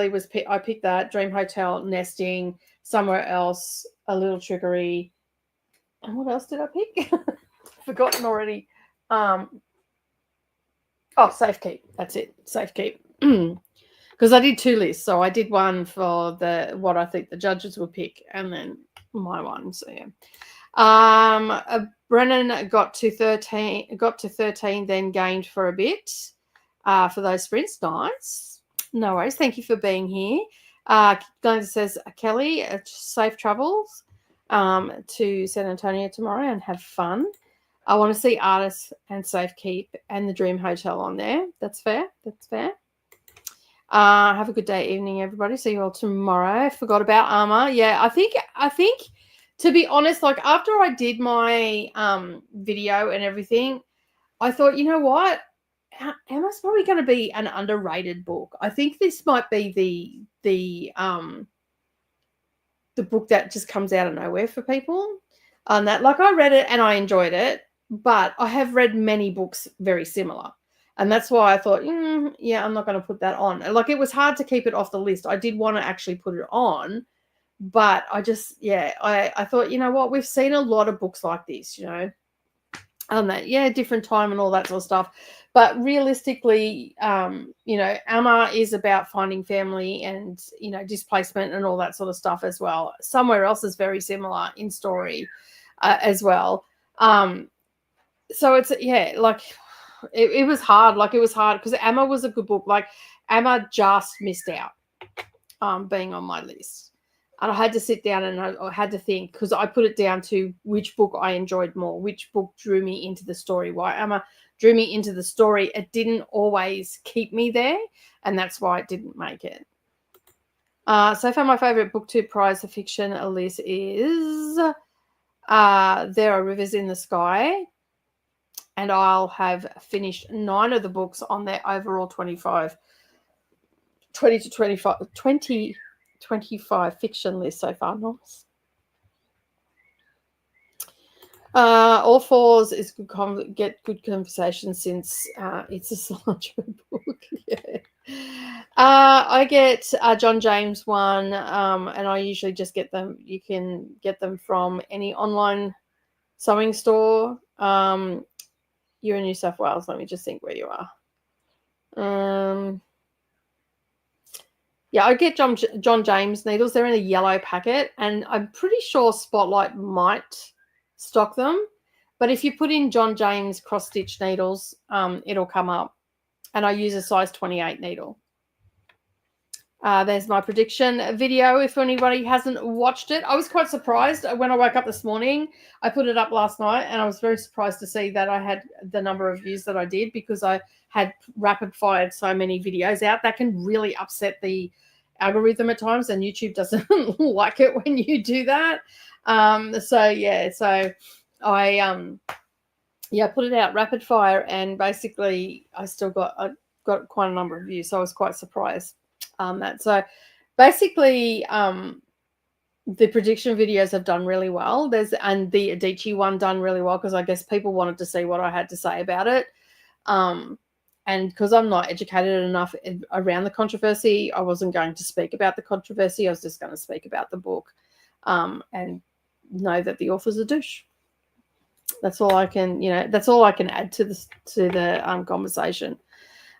was I picked that. Dream Hotel, Nesting, Somewhere Else, A Little Trickery, and what else did I pick? Forgotten already. Safe Keep. That's it. Safe Keep. Because I did two lists. So I did one for what I think the judges would pick, and then my one. So yeah. Brennan got to 13, then gained for a bit for those sprints. Nice. No worries. Thank you for being here. Glenda says, Kelly, safe travels. to San Antonio tomorrow and have fun. I want to see Artists and Safekeep and the Dream Hotel on there. That's fair. That's fair. Have a good day, evening, everybody. See you all tomorrow. I forgot about Armour. Yeah, I think to be honest, like after I did my video and everything, I thought, you know what? Emma's probably going to be an underrated book. I think this might be the book that just comes out of nowhere for people. That, like, I read it and I enjoyed it, but I have read many books very similar. And that's why I thought, yeah, I'm not going to put that on. Like, it was hard to keep it off the list. I did want to actually put it on, but I just, yeah, I thought, you know what? We've seen a lot of books like this, you know, that, yeah, different time and all that sort of stuff. But realistically, you know, Amma is about finding family and, you know, displacement and all that sort of stuff as well. Somewhere Else is very similar in story as well. So it's, yeah, like it was hard. Like it was hard because Amma was a good book. Like Amma just missed out being on my list. And I had to sit down and I had to think because I put it down to which book I enjoyed more, which book drew me into the story. Why Amma drew me into the story, it didn't always keep me there, and that's why it didn't make it. So far, my favorite book to prize the fiction list is There Are Rivers in the Sky, and I'll have finished 9 of the books on their overall 20 to 25 fiction list so far. Nice. All Fours is get good conversation since it's a cilantro book. Yeah. I get John James one, and I usually just get them. You can get them from any online sewing store. You're in New South Wales. Let me just think where you are. Yeah, I get John James needles. They're in a yellow packet, and I'm pretty sure Spotlight might stock them. But if you put in John James cross-stitch needles, it'll come up. And I use a size 28 needle. There's my prediction video. If anybody hasn't watched it, I was quite surprised when I woke up this morning. I put it up last night, and I was very surprised to see that I had the number of views that I did because I had rapid-fired so many videos out. That can really upset the algorithm at times, and YouTube doesn't like it when you do that. So I put it out rapid fire, and basically I still got quite a number of views, so I was quite surprised. So basically the prediction videos have done really well. And the Adichie one done really well because I guess people wanted to see what I had to say about it. And because I'm not educated enough around the controversy, I wasn't going to speak about the controversy. I was just going to speak about the book and know that the author's a douche. That's all I can, that's all I can add to the conversation.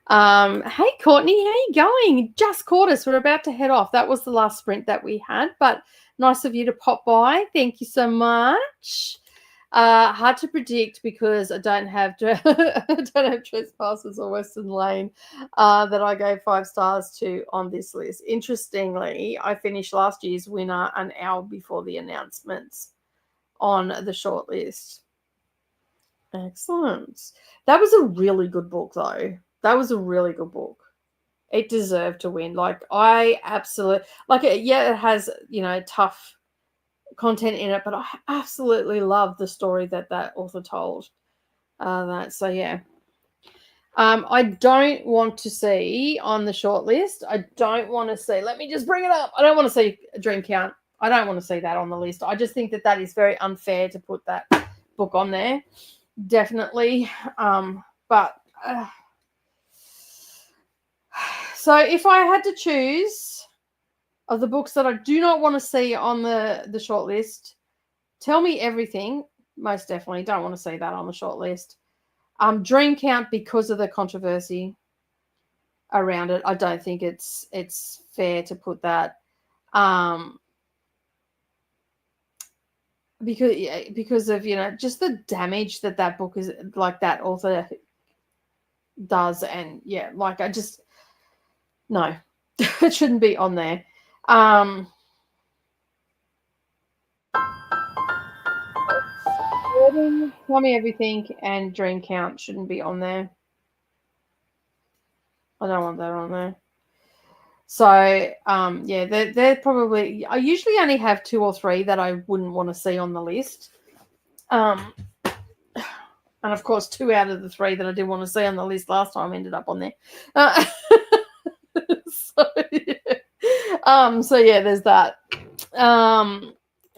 Hey, Courtney, how you going? Just caught us. We're about to head off. That was the last sprint that we had, but nice of you to pop by. Thank you so much. Hard to predict because I don't have Trespassers or Western Lane that I gave 5 stars to on this list. Interestingly, I finished last year's winner an hour before the announcements on the short list. Excellent. That was a really good book, though. That was a really good book. It deserved to win. Like, I absolutely, it has, tough content in it, but I absolutely love the story that author told. So, yeah. I don't want to see on the short list. Let me just bring it up. I don't want to see Dream Count. I don't want to see that on the list. I just think that is very unfair to put that book on there. Definitely. So if I had to choose of the books that I do not want to see on the short list, Tell Me Everything, most definitely don't want to see that on the short list. Dream Count, because of the controversy around it, I don't think it's fair to put that. Because of just the damage that book is, like, that author does, and no, it shouldn't be on there. Wedding, Tell Me Everything, and Dream Count shouldn't be on there. I don't want that on there. So, yeah, they're probably. I usually only have 2 or 3 that I wouldn't want to see on the list. And of course, 2 out of the 3 that I did want to see on the list last time ended up on there. So yeah, there's that.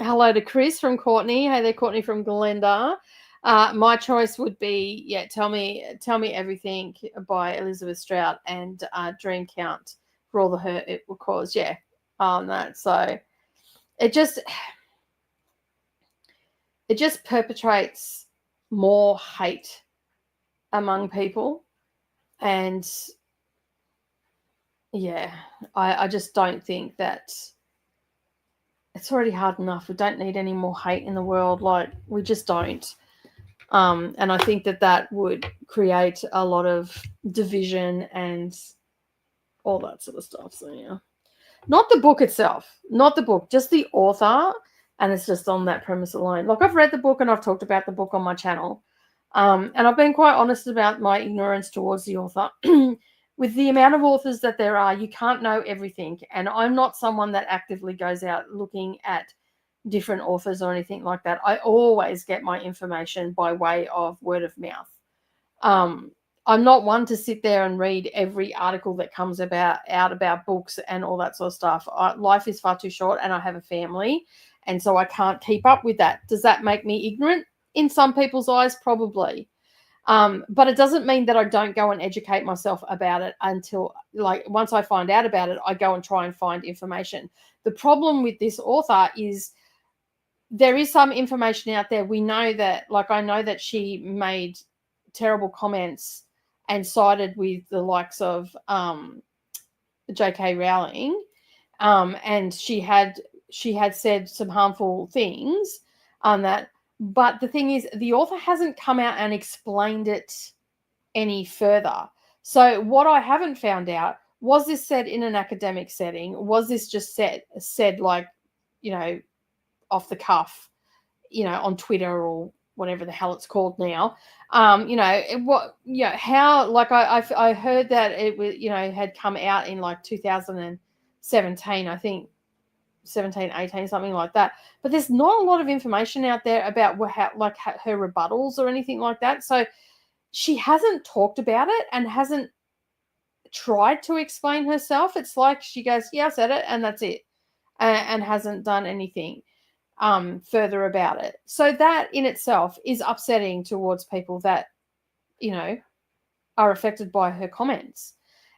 Hello to Chris from Courtney. Hey there, Courtney from Glenda. My choice would be Tell Me Everything by Elizabeth Strout and Dream Count for all the hurt it will cause. Yeah, that. So it just perpetrates more hate among people, and yeah, I just don't think that. It's already hard enough. We don't need any more hate in the world. Like, we just don't. And I think that would create a lot of division and all that sort of stuff. So, yeah. Not the book itself. Not the book. Just the author. And it's just on that premise alone. Like, I've read the book and I've talked about the book on my channel. And I've been quite honest about my ignorance towards the author. With the amount of authors that there are, you can't know everything. And I'm not someone that actively goes out looking at different authors or anything like that. I always get my information by way of word of mouth. I'm not one to sit there and read every article that comes out about books and all that sort of stuff. Life is far too short, and I have a family, and so I can't keep up with that. Does that make me ignorant? In some people's eyes, probably. But it doesn't mean that I don't go and educate myself about it until, like, once I find out about it, I go and try and find information. The problem with this author is there is some information out there. We know that, like, I know that she made terrible comments and sided with the likes of J.K. Rowling, and she had said some harmful things on that. But the thing is, the author hasn't come out and explained it any further. So what I haven't found out, was this said in an academic setting? Was this just said like, off the cuff, on Twitter or whatever the hell it's called now? How, like, I heard that it was, had come out in like 2017, I think, 17, 18, something like that. But there's not a lot of information out there about her rebuttals or anything like that. So she hasn't talked about it and hasn't tried to explain herself. It's like she goes, yeah, I said it, and that's it, and hasn't done anything further about it. So that in itself is upsetting towards people that, are affected by her comments.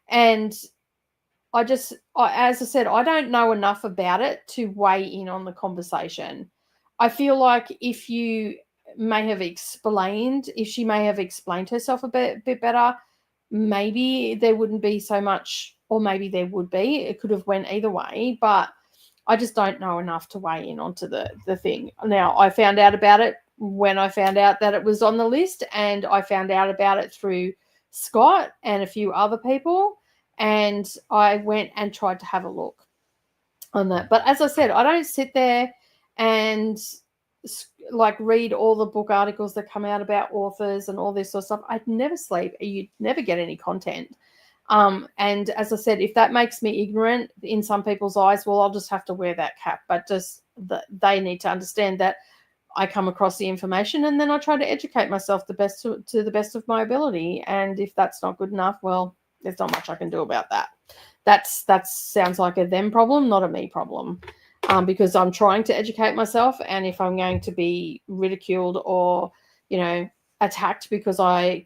And as I said, I don't know enough about it to weigh in on the conversation. I feel like if she may have explained herself a bit better, maybe there wouldn't be so much, or maybe there would be. It could have went either way, but I just don't know enough to weigh in onto the thing. Now, I found out about it when I found out that it was on the list, and I found out about it through Scott and a few other people. And I went and tried to have a look on that. But as I said, I don't sit there and like read all the book articles that come out about authors and all this sort of stuff. I'd never sleep. You'd never get any content. And as I said, if that makes me ignorant in some people's eyes, well, I'll just have to wear that cap. But just they need to understand that I come across the information and then I try to educate myself to the best of my ability. And if that's not good enough, well, there's not much I can do about that. That sounds like a them problem, not a me problem, because I'm trying to educate myself. And if I'm going to be ridiculed or, attacked because I'm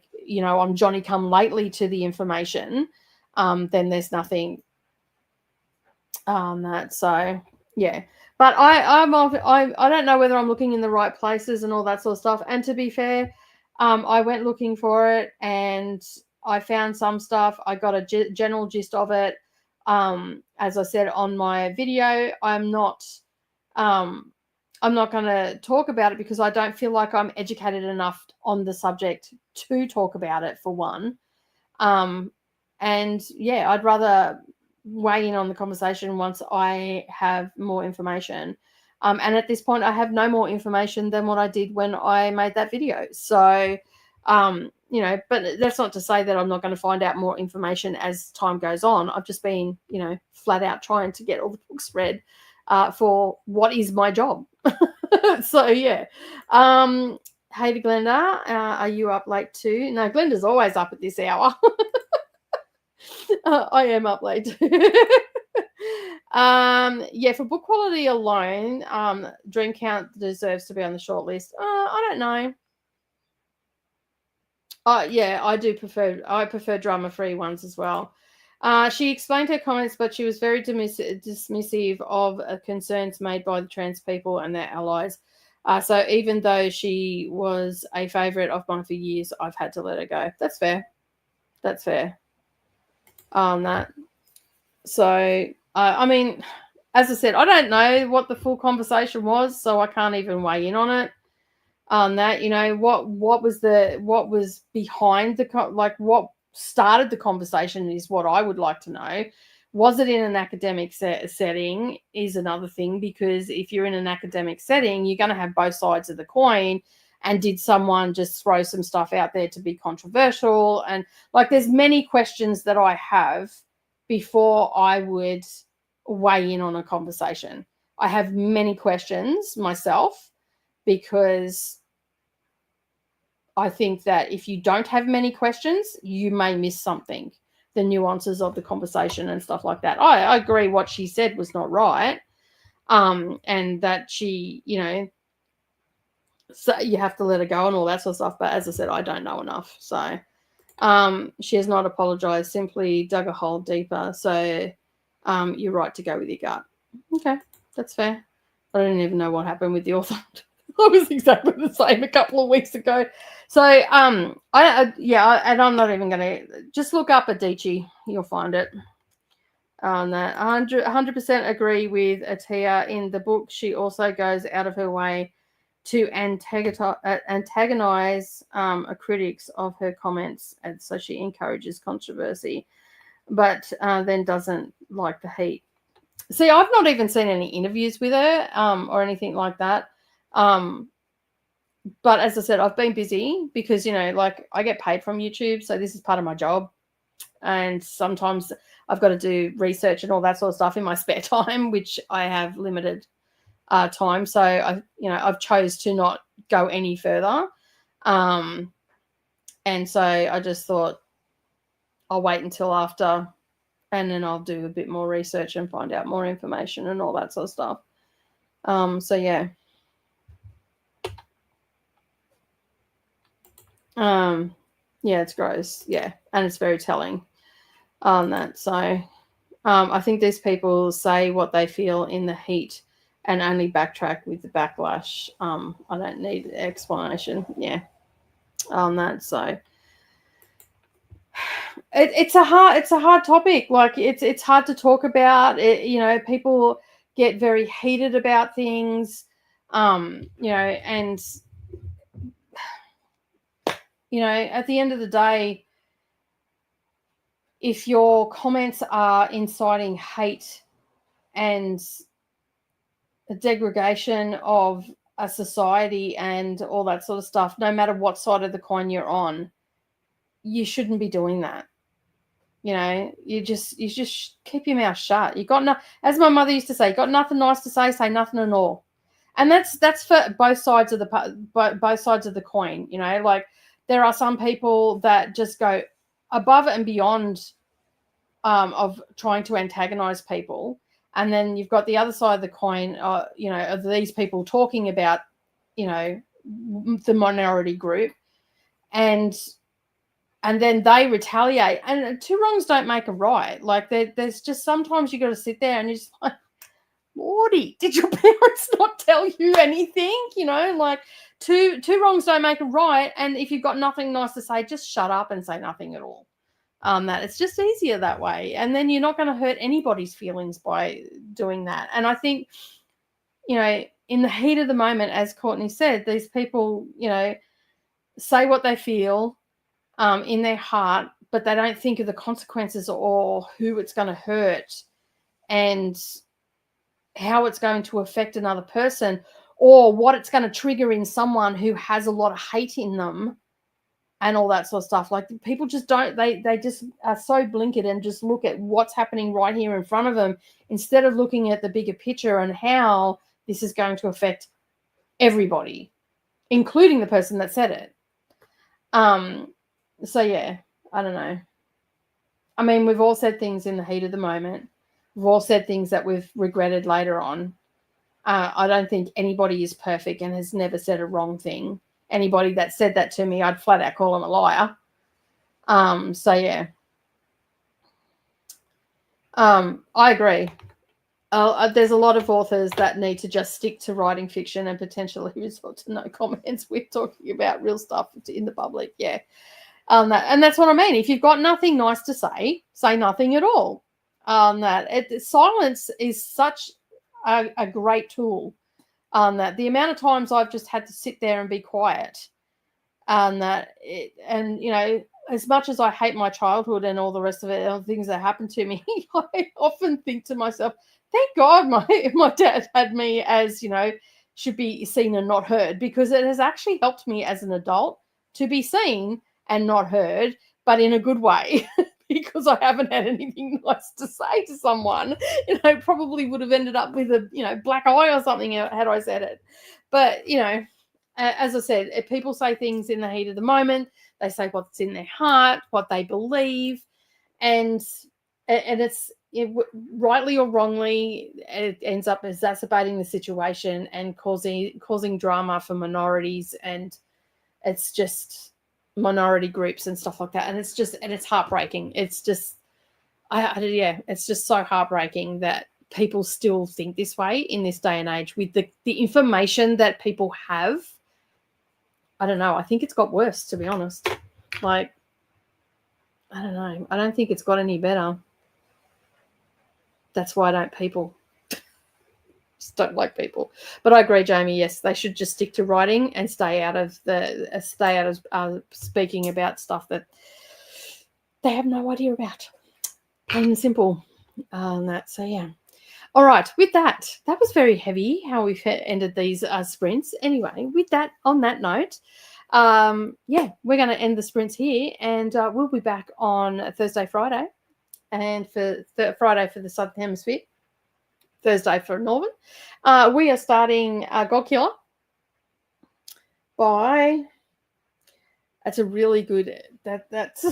Johnny come lately to the information, then there's nothing that. So yeah, but I don't know whether I'm looking in the right places and all that sort of stuff. And to be fair, I went looking for it and I found some stuff. I got a general gist of it. As I said on my video, I'm not going to talk about it because I don't feel like I'm educated enough on the subject to talk about it, for one. And yeah, I'd rather weigh in on the conversation once I have more information. And at this point, I have no more information than what I did when I made that video. So, you know, but that's not to say that I'm not going to find out more information as time goes on. I've just been, you know, flat out trying to get all the books read for what is my job. So, yeah. Hey to Glenda, are you up late too? No, Glenda's always up at this hour. I am up late. Yeah, for book quality alone, Dream Count deserves to be on the short list. I don't know. Yeah, I prefer drama-free ones as well. She explained her comments, but she was very dismissive of concerns made by the trans people and their allies. So even though she was a favourite of mine for years, I've had to let her go. That's fair. That's fair. That. So, I mean, as I said, I don't know what the full conversation was, so I can't even weigh in on it. That, you know, what was behind what started the conversation is what I would like to know. Was it in an academic setting is another thing, because if you're in an academic setting, you're going to have both sides of the coin. And did someone just throw some stuff out there to be controversial? And like, there's many questions that I have before I would weigh in on a conversation. I have many questions myself, because I think that if you don't have many questions, you may miss something, the nuances of the conversation and stuff like that. I agree what she said was not right, and that she, you know, so you have to let her go and all that sort of stuff. But as I said, I don't know enough. So she has not apologized, simply dug a hole deeper. So you're right to go with your gut. Okay, that's fair. I don't even know what happened with the author. I was exactly the same a couple of weeks ago. So and I'm not even going to just look up Adichie. You'll find it. On that 100% agree with Atia. In the book, she also goes out of her way to antagonize critics of her comments, and so she encourages controversy, but then doesn't like the heat. See, I've not even seen any interviews with her or anything like that. But as I said, I've been busy because, you know, like, I get paid from YouTube, so this is part of my job. And sometimes I've got to do research and all that sort of stuff in my spare time, which I have limited time. So I've chose to not go any further. And so I just thought I'll wait until after, and then I'll do a bit more research and find out more information and all that sort of stuff. So yeah. Yeah, it's gross. Yeah. And it's very telling on that. So I think these people say what they feel in the heat and only backtrack with the backlash. I don't need explanation. Yeah. On that. So it's a hard topic. Like, it's hard to talk about it. You know, people get very heated about things. And at the end of the day, if your comments are inciting hate and a degradation of a society and all that sort of stuff, no matter what side of the coin you're on, you shouldn't be doing that. You know, you just keep your mouth shut. You got no, as my mother used to say, you got nothing nice to say nothing at all. And that's for both sides of the coin. You know, like, there are some people that just go above and beyond of trying to antagonize people, and then you've got the other side of the coin, of these people talking about, the minority group, and then they retaliate. And two wrongs don't make a right. Like, there's just sometimes you got to sit there and you're just like, Lordy, did your parents not tell you anything? Like, two wrongs don't make a right. And if you've got nothing nice to say, just shut up and say nothing at all. That it's just easier that way. And then you're not going to hurt anybody's feelings by doing that. And I think, in the heat of the moment, as Courtney said, these people, say what they feel in their heart, but they don't think of the consequences or who it's going to hurt. And how it's going to affect another person, or what it's going to trigger in someone who has a lot of hate in them and all that sort of stuff. Like, people just don't, they just are so blinkered and just look at what's happening right here in front of them instead of looking at the bigger picture and how this is going to affect everybody, including the person that said it. So yeah, I don't know. I mean, we've all said things in the heat of the moment. We've all said things that we've regretted later on. I don't think anybody is perfect and has never said a wrong thing. Anybody that said that to me, I'd flat out call them a liar. So yeah. I agree. There's a lot of authors that need to just stick to writing fiction and potentially resort to no comments. We're talking about real stuff in the public. Yeah. And that's what I mean. If you've got nothing nice to say nothing at all. Silence is such a great tool. That the amount of times I've just had to sit there and be quiet, and you know, as much as I hate my childhood and all the rest of it, all the things that happened to me, I often think to myself, thank God my dad had me as, you know, should be seen and not heard, because it has actually helped me as an adult to be seen and not heard, but in a good way. Because I haven't had anything nice to say to someone, you know, probably would have ended up with a, you know, black eye or something had I said it. But, you know, as I said, if people say things in the heat of the moment, they say what's in their heart, what they believe, and it's rightly or wrongly, it ends up exacerbating the situation and causing drama for minorities, and it's just minority groups and stuff like that, and it's heartbreaking. It's just it's just so heartbreaking that people still think this way in this day and age with the information that people have. I don't know. I think it's got worse, to be honest. Like, I don't know. I don't think it's got any better. That's why I don't people. Just don't like people. But I agree, Jamie. Yes, they should just stick to writing and stay out of speaking about stuff that they have no idea about. Plain and simple. So yeah. All right. With that was very heavy how we've ended these sprints. Anyway, with that, on that note, we're going to end the sprints here, and we'll be back on Thursday, Friday, and for Friday for the Southern Hemisphere, Thursday for Northern. We are starting God Killer by. That's a really good. That's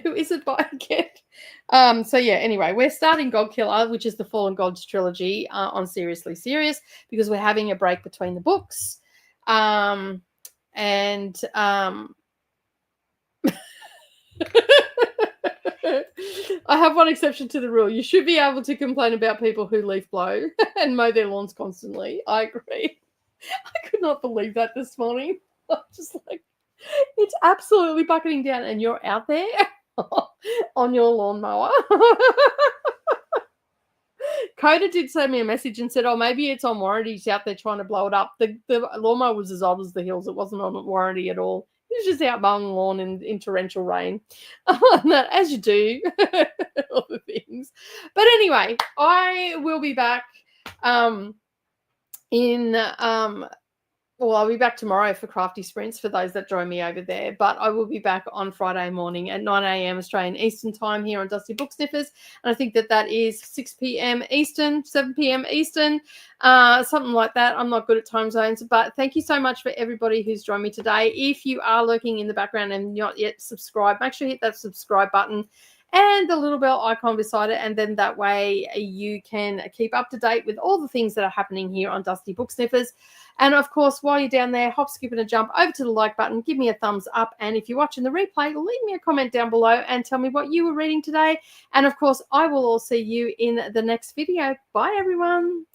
who is it by again? So yeah. Anyway, we're starting God Killer, which is the Fallen Gods trilogy, on Seriously Serious, because we're having a break between the books. I have one exception to the rule. You should be able to complain about people who leaf blow and mow their lawns constantly. I agree. I could not believe that this morning. I'm just like, it's absolutely bucketing down, and you're out there on your lawnmower. Koda did send me a message and said, oh, maybe it's on warranty. He's out there trying to blow it up. The lawnmower was as old as the hills. It wasn't on warranty at all. He was just out mowing the lawn in torrential rain. As you do. All the things. But anyway, I will be back I'll be back tomorrow for Crafty Sprints for those that join me over there. But I will be back on Friday morning at 9 a.m. Australian Eastern Time here on Dusty Book Sniffers. And I think that is 6 p.m. Eastern, 7 p.m. Eastern, something like that. I'm not good at time zones. But thank you so much for everybody who's joined me today. If you are lurking in the background and not yet subscribed, make sure you hit that subscribe button and the little bell icon beside it, and then that way you can keep up to date with all the things that are happening here on Dusty Book Sniffers. And of course, while you're down there, hop, skip, and a jump over to the like button, give me a thumbs up, and if you're watching the replay, leave me a comment down below and tell me what you were reading today. And of course, I will all see you in the next video. Bye, everyone.